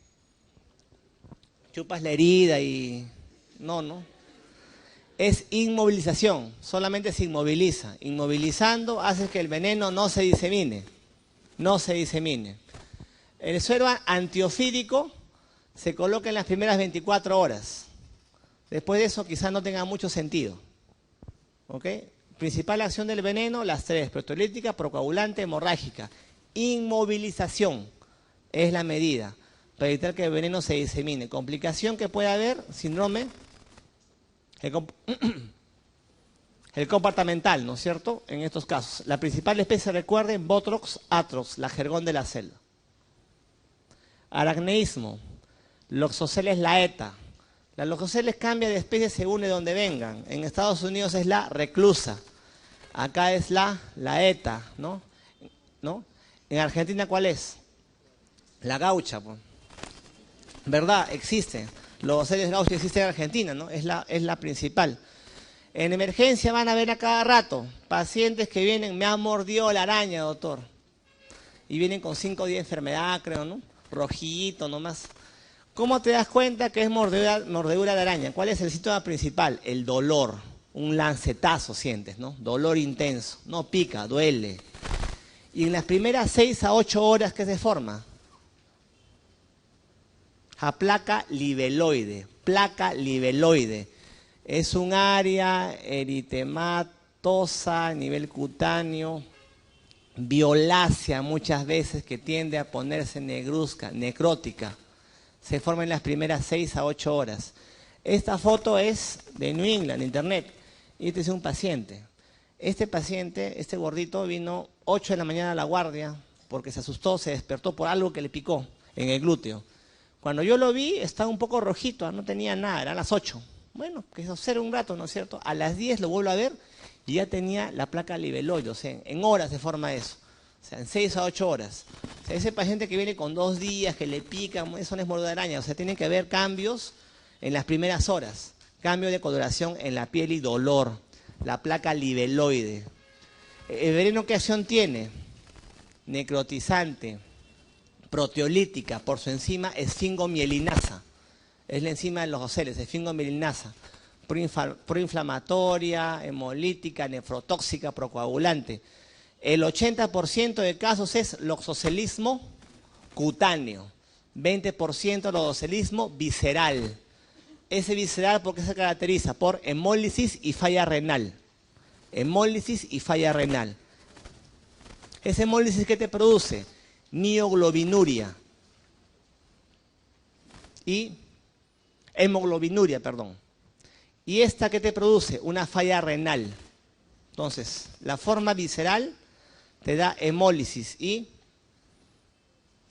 Chupas la herida y... No. Es inmovilización, solamente se inmoviliza. Inmovilizando hace que el veneno no se disemine. No se disemine. El suero antiofídico se coloca en las primeras 24 horas. Después de eso quizás no tenga mucho sentido. ¿Ok? Principal acción del veneno, las 3, proteolítica, procoagulante, hemorrágica. Inmovilización es la medida para evitar que el veneno se disemine. Complicación que puede haber, síndrome, el compartamental, ¿no es cierto? En estos casos. La principal especie, recuerden, Botrox atrox, la jergón de la selva. Aracneísmo. Loxoceles laeta. La loxoceles cambia de especie según de donde vengan. En Estados Unidos es la reclusa. Acá es la laeta, ¿no? En Argentina, ¿cuál es? La gaucha, pues. ¿Verdad? Existe. Loxoceles gaucha existe en Argentina, ¿no? Es la principal. En emergencia van a ver a cada rato pacientes que vienen, me ha mordido la araña, doctor. Y vienen con 5 días de enfermedad, creo, ¿no? Rojito nomás. ¿Cómo te das cuenta que es mordedura de araña? ¿Cuál es el síntoma principal? El dolor. Un lancetazo sientes, ¿no? Dolor intenso. No pica, duele. Y en las primeras 6 a 8 horas, ¿qué se forma? A placa libeloide. Placa libeloide. Es un área eritematosa a nivel cutáneo violácea muchas veces, que tiende a ponerse negruzca, necrótica. Se forma en las primeras 6 a 8 horas. Esta foto es de New England, internet. Y este es un paciente. Este paciente, este gordito, vino 8 de la mañana a la guardia porque se asustó, se despertó por algo que le picó en el glúteo. Cuando yo lo vi, estaba un poco rojito, no tenía nada, eran las 8. Bueno, que se observe un rato, ¿no es cierto? A las 10 lo vuelvo a ver y ya tenía la placa libeloide, o sea, en horas se forma eso. O sea, en 6 a 8 horas. O sea, ese paciente que viene con 2 días, que le pica, eso no es mordida de araña. O sea, tiene que haber cambios en las primeras horas. Cambio de coloración en la piel y dolor. La placa libeloide. ¿El veneno qué acción tiene? Necrotizante, proteolítica, por su enzima esfingomielinasa. Es la enzima de los oceles, esfingomielinasa. Proinflamatoria, hemolítica, nefrotóxica, procoagulante. El 80% de casos es loxocelismo cutáneo, 20% loxocelismo visceral. Ese visceral, ¿por qué se caracteriza? Por hemólisis y falla renal. Hemólisis y falla renal. ¿Esa hemólisis qué te produce? Mioglobinuria. Y hemoglobinuria, perdón. ¿Y esta qué te produce? Una falla renal. Entonces, la forma visceral te da hemólisis y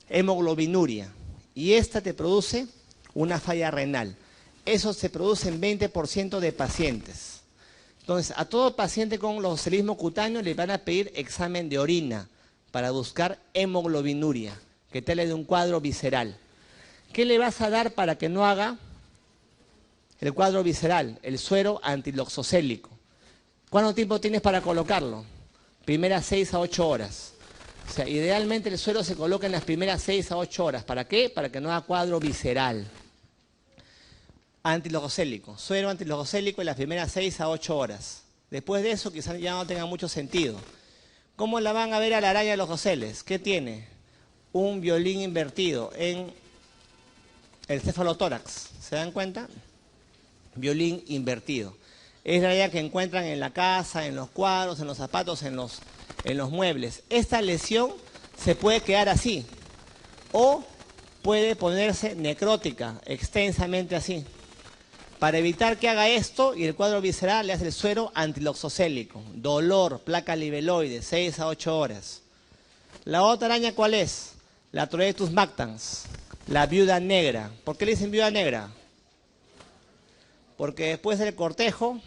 hemoglobinuria. Y esta te produce una falla renal. Eso se produce en 20% de pacientes. Entonces, a todo paciente con loxocelismo cutáneo le van a pedir examen de orina para buscar hemoglobinuria, que te le dé un cuadro visceral. ¿Qué le vas a dar para que no haga el cuadro visceral? El suero antiloxocélico. ¿Cuánto tiempo tienes para colocarlo? Primeras 6 a 8 horas. O sea, idealmente el suero se coloca en las primeras 6 a 8 horas. ¿Para qué? Para que no haga cuadro visceral. Antilogocélico. Suero antilogocélico en las primeras 6 a 8 horas. Después de eso quizás ya no tenga mucho sentido. ¿Cómo la van a ver a la araña de los oceles? ¿Qué tiene? Un violín invertido en el cefalotórax. ¿Se dan cuenta? Violín invertido. Es la araña que encuentran en la casa, en los cuadros, en los zapatos, en los muebles. Esta lesión se puede quedar así o puede ponerse necrótica, extensamente así. Para evitar que haga esto y el cuadro visceral le hace el suero antiloxocélico. Dolor, placa libeloide, 6 a 8 horas. ¿La otra araña cuál es? La Troetus mactans, la viuda negra. ¿Por qué le dicen viuda negra? Porque después del cortejo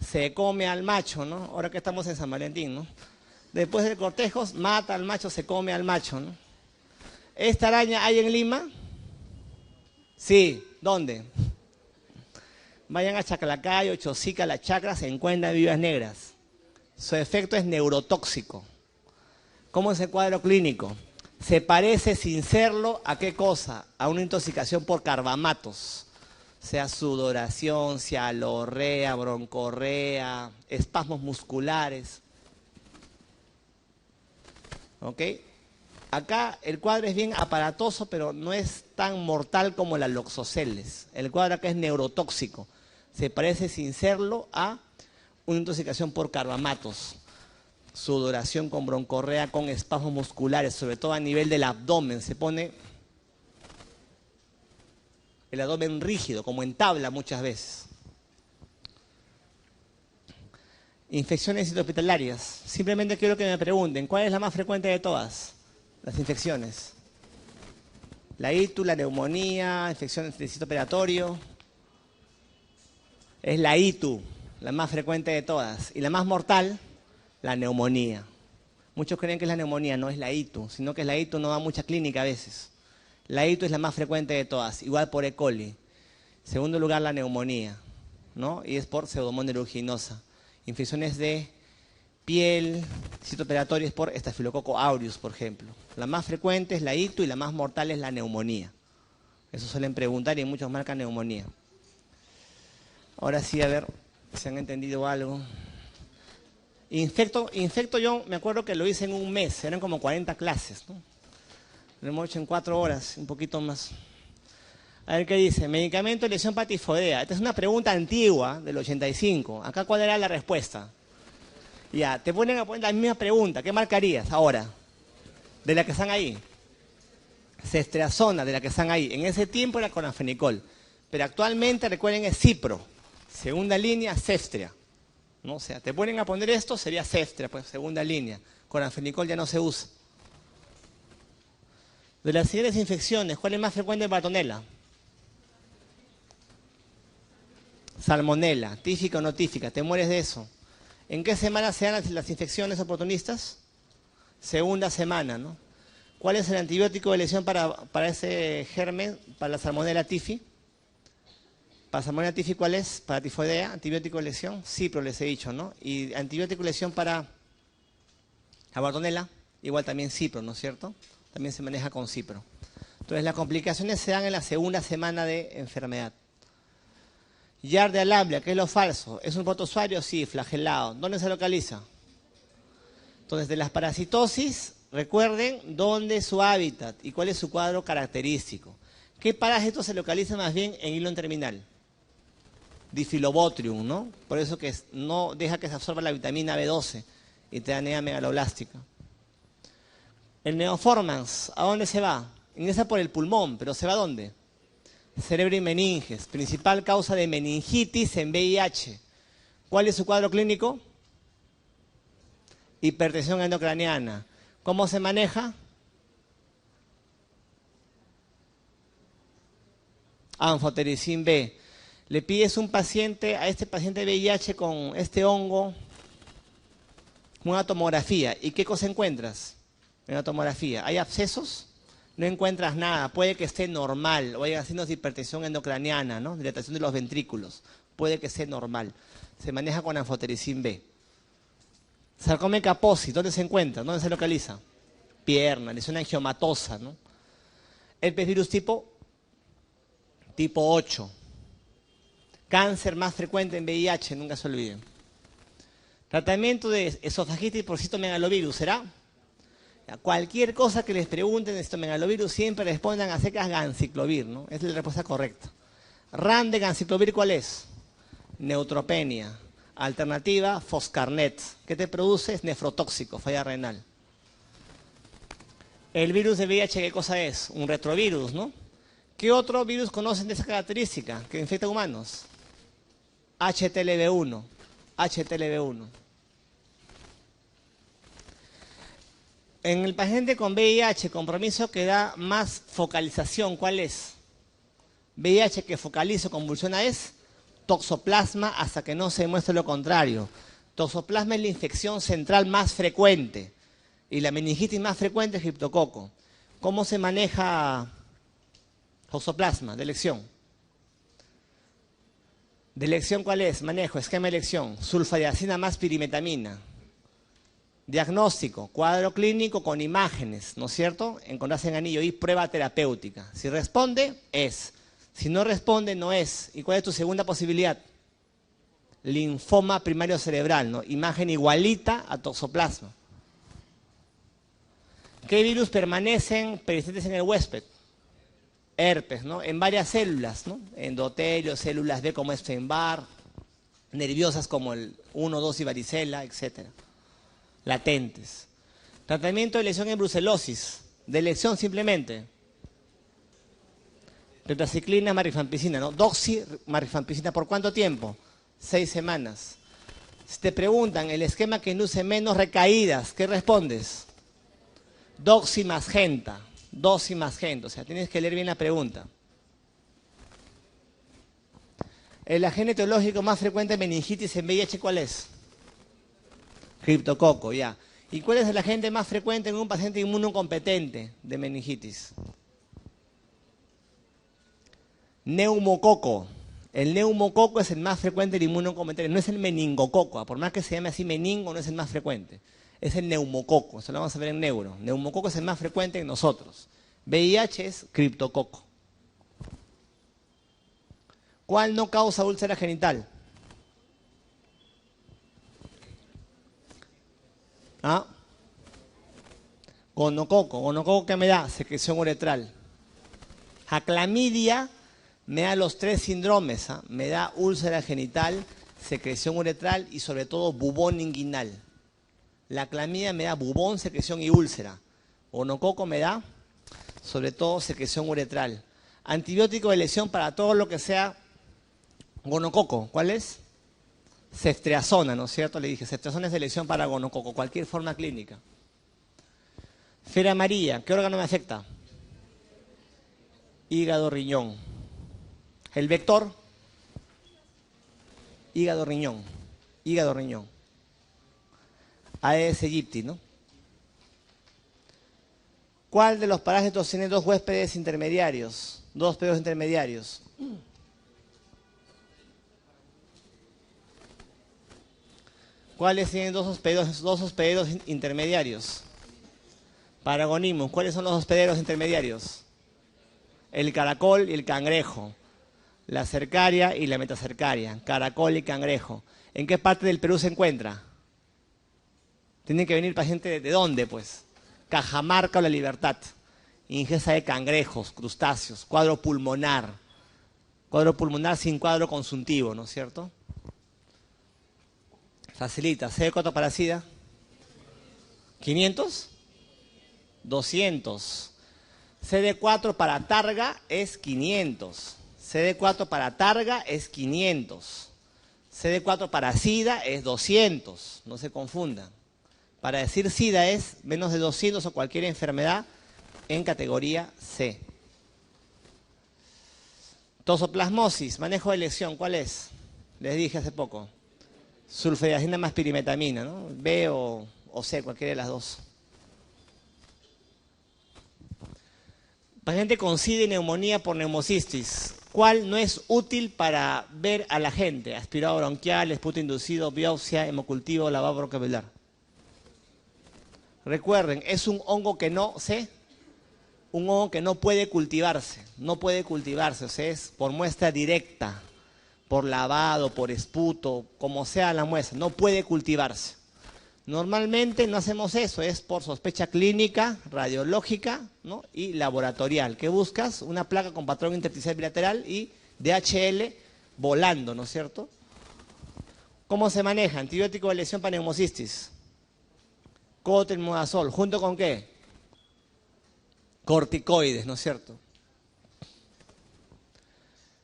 se come al macho, ¿no? Ahora que estamos en San Valentín, ¿no? Después del cortejo mata al macho, se come al macho, ¿no? ¿Esta araña hay en Lima? Sí. ¿Dónde? Vayan a Chaclacayo, Chosica, La Chacra, se encuentran viudas negras. Su efecto es neurotóxico. ¿Cómo es el cuadro clínico? Se parece sin serlo a qué cosa? A una intoxicación por carbamatos. Sea sudoración, cialorrea, broncorrea, espasmos musculares. ¿Ok? Acá el cuadro es bien aparatoso, pero no es tan mortal como la loxoceles. El cuadro acá es neurotóxico. Se parece sin serlo a una intoxicación por carbamatos. Sudoración con broncorrea, con espasmos musculares, sobre todo a nivel del abdomen. Se pone el abdomen rígido, como en tabla muchas veces. Infecciones intrahospitalarias. Simplemente quiero que me pregunten, ¿cuál es la más frecuente de todas? Las infecciones. La ITU, la neumonía, infecciones de sitio operatorio. Es la ITU, la más frecuente de todas. Y la más mortal, la neumonía. Muchos creen que es la neumonía, no es la ITU, sino que la ITU no da mucha clínica a veces. La ITU es la más frecuente de todas, igual por E. coli. Segundo lugar, la neumonía, ¿no? Y es por Pseudomonas aeruginosa. Infecciones de piel, sitio operatorio es por Staphylococcus aureus, por ejemplo. La más frecuente es la ITU y la más mortal es la neumonía. Eso suelen preguntar y muchos marcan neumonía. Ahora sí, a ver si han entendido algo. Infecto yo me acuerdo que lo hice en un mes, eran como 40 clases, ¿no? Lo hemos hecho en 4 horas, un poquito más. A ver qué dice. Medicamento de lesión patifodea. Esta es una pregunta antigua, del 85. Acá, ¿cuál era la respuesta? Ya, te ponen a poner la misma pregunta. ¿Qué marcarías ahora? De la que están ahí. Ceftriaxona, de la que están ahí. En ese tiempo era cloranfenicol. Pero actualmente, recuerden, es cipro. Segunda línea, Ceftra. ¿No? O sea, te ponen a poner esto, sería Ceftra, pues, segunda línea. Cloranfenicol ya no se usa. De las siguientes infecciones, ¿cuál es más frecuente en Bartonella? Salmonella, tífica o no tífica, te mueres de eso. ¿En qué semana se dan las infecciones oportunistas? Segunda semana, ¿no? ¿Cuál es el antibiótico de elección para ese germen, para la Salmonella tifi? ¿Para Salmonella tifi cuál es? ¿Para tifoidea? ¿Antibiótico de elección? Cipro les he dicho, ¿no? ¿Y antibiótico de elección para la Bartonella? Igual también cipro, ¿no es cierto? También se maneja con cipro. Entonces las complicaciones se dan en la segunda semana de enfermedad. Giardia lablia, ¿qué es lo falso? ¿Es un protozoario? Sí, flagelado. ¿Dónde se localiza? Entonces, de las parasitosis, recuerden dónde es su hábitat y cuál es su cuadro característico. ¿Qué parásito se localiza más bien en hilo terminal? Difilobotrium, ¿no? Por eso que no deja que se absorba la vitamina B12 y te da anemia megaloblástica. El neoformans, ¿a dónde se va? Ingresa por el pulmón, pero ¿se va a dónde? Cerebro y meninges, principal causa de meningitis en VIH. ¿Cuál es su cuadro clínico? Hipertensión endocraniana. ¿Cómo se maneja? Anfotericin B. Le pides a este paciente VIH con este hongo, una tomografía. ¿Y qué cosa encuentras en la tomografía? ¿Hay abscesos? No encuentras nada. Puede que esté normal o haya signos de hipertensión endocraniana, ¿no? Dilatación de los ventrículos. Puede que esté normal. Se maneja con anfotericin B. Sarcoma Kaposi, ¿dónde se encuentra? ¿Dónde se localiza? Pierna, lesión angiomatosa, ¿no? Herpes virus tipo 8. Cáncer más frecuente en VIH, nunca se olviden. Tratamiento de esofagitis por citomegalovirus, ¿será? Cualquier cosa que les pregunten de citomegalovirus siempre respondan a secas ganciclovir, ¿no? Esa es la respuesta correcta. RAM de ganciclovir, ¿cuál es? Neutropenia. Alternativa, Foscarnet. ¿Qué te produce? Es nefrotóxico, falla renal. El virus de VIH, ¿qué cosa es? Un retrovirus, ¿no? ¿Qué otro virus conocen de esa característica que infecta humanos? HTLV1. HTLV1. En el paciente con VIH, compromiso que da más focalización, ¿cuál es? VIH que focaliza o convulsiona es toxoplasma hasta que no se demuestre lo contrario. Toxoplasma es la infección central más frecuente y la meningitis más frecuente es criptococo. ¿Cómo se maneja toxoplasma de elección? ¿De elección cuál es? Manejo, esquema de elección, sulfadiazina más pirimetamina. Diagnóstico, cuadro clínico con imágenes, ¿no es cierto? Encontrarse en anillo y prueba terapéutica. Si responde, es. Si no responde, no es. ¿Y cuál es tu segunda posibilidad? Linfoma primario cerebral, ¿no? Imagen igualita a toxoplasma. ¿Qué virus permanecen persistentes en el huésped? Herpes, ¿no? En varias células, ¿no? Endotelio, células B como Epstein-Barr, nerviosas como el 1, 2 y varicela, etcétera. Latentes. Tratamiento de lesión en brucelosis. De elección simplemente. Tetraciclina, marifampicina, ¿no? Doxy, marifampicina, ¿por cuánto tiempo? 6 semanas. Si te preguntan el esquema que induce menos recaídas, ¿qué respondes? Doxy más genta. Doxy más genta. O sea, tienes que leer bien la pregunta. El agente etiológico más frecuente de meningitis en VIH, ¿cuál es? Criptococo, ya. ¿Y cuál es el agente más frecuente en un paciente inmunocompetente de meningitis? Neumococo. El neumococo es el más frecuente del inmunocompetente. No es el meningococo. Por más que se llame así meningo, no es el más frecuente. Es el neumococo. Eso lo vamos a ver en neuro. Neumococo es el más frecuente en nosotros. VIH es criptococo. ¿Cuál no causa úlcera genital? ¿Ah? Gonococo. ¿Gonococo qué me da? Secreción uretral. Aclamidia me da los 3 síndromes. Me da úlcera genital, secreción uretral y sobre todo bubón inguinal. La clamidia me da bubón, secreción y úlcera. Gonococo me da, sobre todo, secreción uretral. Antibiótico de elección para todo lo que sea gonococo. ¿Cuál es? Ceftriaxona, ¿no es cierto? Le dije, ceftriaxona es de elección para gonococo, cualquier forma clínica. Fiebre amarilla, ¿qué órgano me afecta? Hígado, riñón. El vector, hígado, riñón. Hígado, riñón. Aedes aegypti, ¿no? ¿Cuál de los parásitos tiene dos huéspedes intermediarios? Dos hospederos intermediarios. ¿Cuáles tienen dos hospederos intermediarios? Paragonismus. ¿Cuáles son los hospederos intermediarios? El caracol y el cangrejo. La cercaria y la metacercaria. Caracol y cangrejo. ¿En qué parte del Perú se encuentra? Tienen que venir pacientes ¿de dónde, pues? Cajamarca o La Libertad. Ingesta de cangrejos, crustáceos, cuadro pulmonar. Cuadro pulmonar sin cuadro consuntivo, ¿no es cierto? Facilita. CD4 para SIDA. 500. 200. CD4 para Targa es 500. CD4 para Targa es 500. CD4 para SIDA es 200. No se confundan. Para decir SIDA es menos de 200 o cualquier enfermedad en categoría C. Tosoplasmosis, manejo de elección, ¿cuál es? Les dije hace poco. Sulfadiazina más pirimetamina, ¿no? B o C, cualquiera de las dos. Paciente con SIDA y neumonía por neumocistis. ¿Cuál no es útil para ver a la gente? Aspirado bronquial, esputo inducido, biopsia, hemocultivo, lavado broncovelar. Recuerden, es un hongo que un hongo que no puede cultivarse. No puede cultivarse, o sea, es por muestra directa, por lavado, por esputo, como sea la muestra. No puede cultivarse. Normalmente no hacemos eso, es por sospecha clínica, radiológica, ¿no? Y laboratorial. ¿Qué buscas? Una placa con patrón intersticial bilateral y DHL volando, ¿no es cierto? ¿Cómo se maneja? Antibiótico de elección para neumocistis. Cotrimoxazol, ¿junto con qué? Corticoides, ¿no es cierto?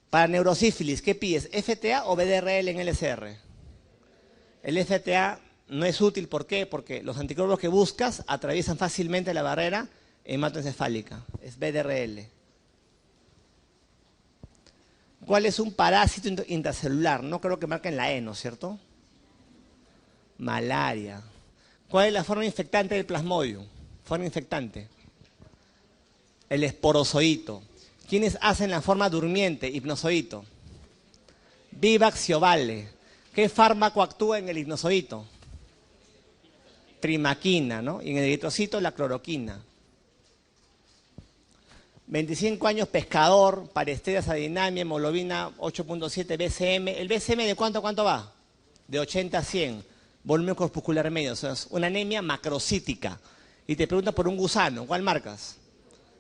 Para neurosífilis, ¿qué pides? ¿FTA o BDRL en LCR? El FTA no es útil, ¿por qué? Porque los anticuerpos que buscas atraviesan fácilmente la barrera hematoencefálica. Es BDRL. ¿Cuál es un parásito intracelular? No creo que marquen la E, ¿no es cierto? Malaria. ¿Cuál es la forma infectante del plasmodium? Forma infectante. El esporozoito. ¿Quiénes hacen la forma durmiente? Hipnozoito. Vivax y Ovale. ¿Qué fármaco actúa en el hipnozoito? Primaquina, ¿no? Y en el eritrocito la cloroquina. 25 años pescador, parestesia, adinamia, hemoglobina 8.7 BCM. ¿El BCM de cuánto a cuánto va? De 80 a 100. Volumen corpuscular medio, o sea, es una anemia macrocítica. Y te preguntan por un gusano, ¿cuál marcas?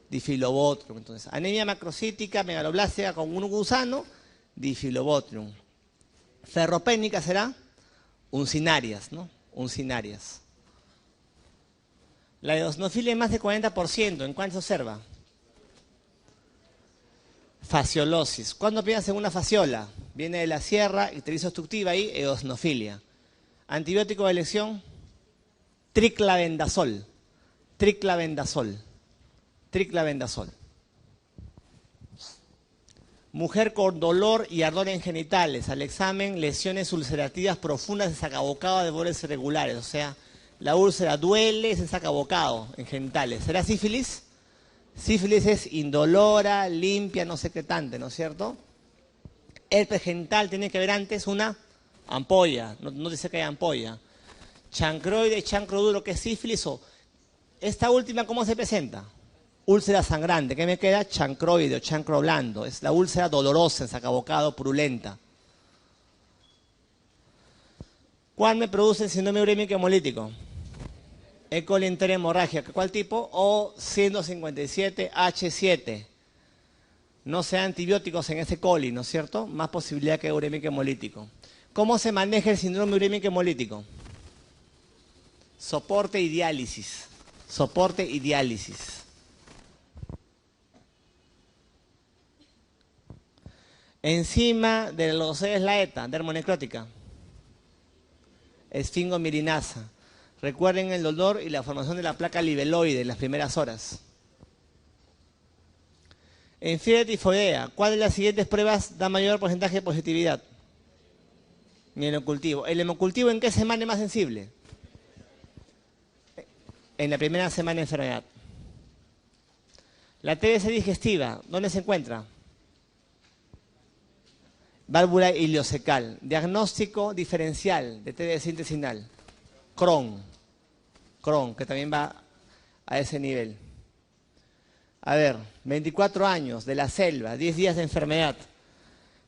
Difilobotrium. Entonces, anemia macrocítica, megaloblastia con un gusano, Difilobotrium. Ferropénica será uncinarias, ¿no? Uncinarias. La eosinofilia es más de 40%. ¿En cuánto se observa? Fasciolosis. ¿Cuándo piensas en una fasciola? Viene de la sierra, ictericia obstructiva y eosinofilia. Antibiótico de elección, triclavendazol. Triclavendazol. Triclavendazol. Mujer con dolor y ardor en genitales. Al examen, lesiones ulcerativas profundas de sacabocado de bordes irregulares. O sea, la úlcera duele, es sacabocado en genitales. ¿Será sífilis? Sífilis es indolora, limpia, no secretante, ¿no es cierto? Herpes genital tiene que haber antes una ampolla. No dice que hay ampolla. Chancroide, chancro duro, que es sífilis. O esta última, ¿cómo se presenta? Úlcera sangrante. ¿Qué me queda? Chancroide o chancro blando. Es la úlcera dolorosa, sacabocado, purulenta. ¿Cuál me produce el síndrome urémico hemolítico? E. coli entera hemorragia. ¿Cuál tipo? O157H7. No sean antibióticos en ese coli, ¿no es cierto? Más posibilidad que urémico hemolítico. ¿Cómo se maneja el síndrome urémico hemolítico? Soporte y diálisis. Soporte y diálisis. Enzima de la logosés laeta, dermonecrótica. Esfingomirinasa. Recuerden el dolor y la formación de la placa libeloide en las primeras horas. En fiebre tifoidea, ¿cuál de las siguientes pruebas da mayor porcentaje de positividad? Mielocultivo. ¿El hemocultivo en qué semana es más sensible? En la primera semana de enfermedad. La TBC digestiva, ¿dónde se encuentra? Válvula iliocecal. Diagnóstico diferencial de TBC intestinal. Crohn, que también va a ese nivel. A ver, 24 años, de la selva, 10 días de enfermedad.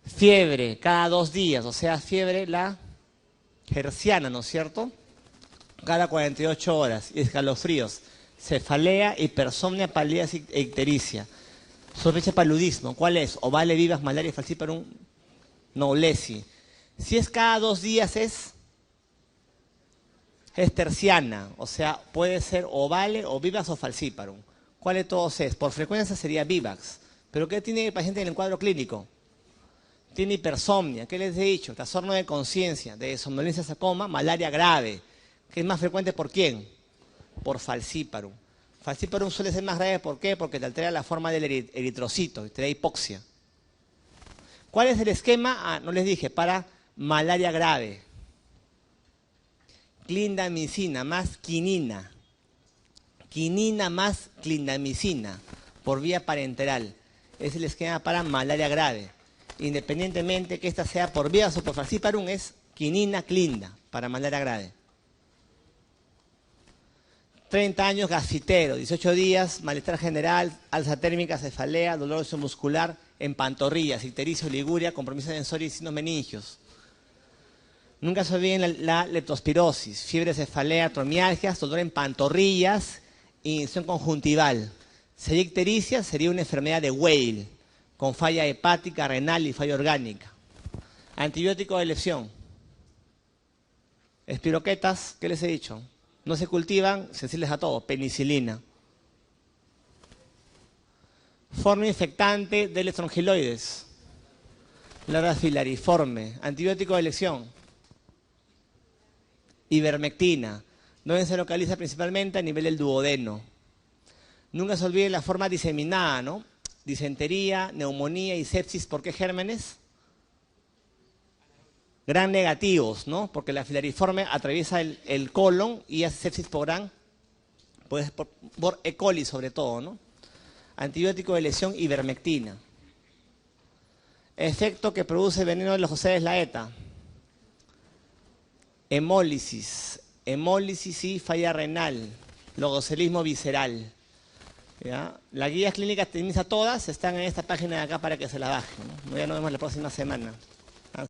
Fiebre cada 2 días, o sea, fiebre la herciana, ¿no es cierto? Cada 48 horas. Y escalofríos, cefalea, hipersomnia, palidez e ictericia. Sospecha paludismo, ¿cuál es? Ovale, vivas, malaria, falciparum, knowlesi. Si es cada 2 días es terciana, o sea, puede ser ovale o vivas o falciparum. ¿Cuál de todos es? Por frecuencia sería vivax. ¿Pero qué tiene el paciente en el cuadro clínico? Tiene hipersomnia, ¿qué les he dicho? Trastorno de conciencia, de somnolencia sarcoma, malaria grave. ¿Qué es más frecuente por quién? Por falciparum. Falciparum suele ser más grave, ¿por qué? Porque te altera la forma del eritrocito, te da hipoxia. ¿Cuál es el esquema? Ah, no les dije, para malaria grave. Clindamicina más quinina. Quinina más clindamicina por vía parenteral. Es el esquema para malaria grave. Independientemente que esta sea por vía o por falciparum, es quinina clinda para malaria grave. 30 años gastritero, 18 días, malestar general, alza térmica, cefalea, dolor muscular en pantorrillas, ictericia, oliguria, compromiso sensorio y signos meningios. Nunca se olviden la leptospirosis, fiebre, cefalea, artromialgias, dolor en pantorrillas, inyección conjuntival. Sería ictericia, sería una enfermedad de Weil, con falla hepática, renal y falla orgánica. Antibiótico de elección. Espiroquetas, ¿qué les he dicho? No se cultivan, sensibles a todo, penicilina. Forma infectante del estrongiloides. Lara filariforme. Antibiótico de elección. Ivermectina. ¿Dónde se localiza principalmente? A nivel del duodeno. Nunca se olvide la forma diseminada, ¿no? Disentería, neumonía y sepsis. ¿Por qué gérmenes? Gran negativos, ¿no? Porque la filariforme atraviesa el colon y hace sepsis por E. coli sobre todo, ¿no? Antibiótico de elección, ivermectina. Efecto que produce veneno de los José laeta. Hemólisis y falla renal, logocelismo visceral. ¿Ya? Las guías clínicas todas están en esta página de acá para que se la bajen, ¿no? Ya nos vemos la próxima semana.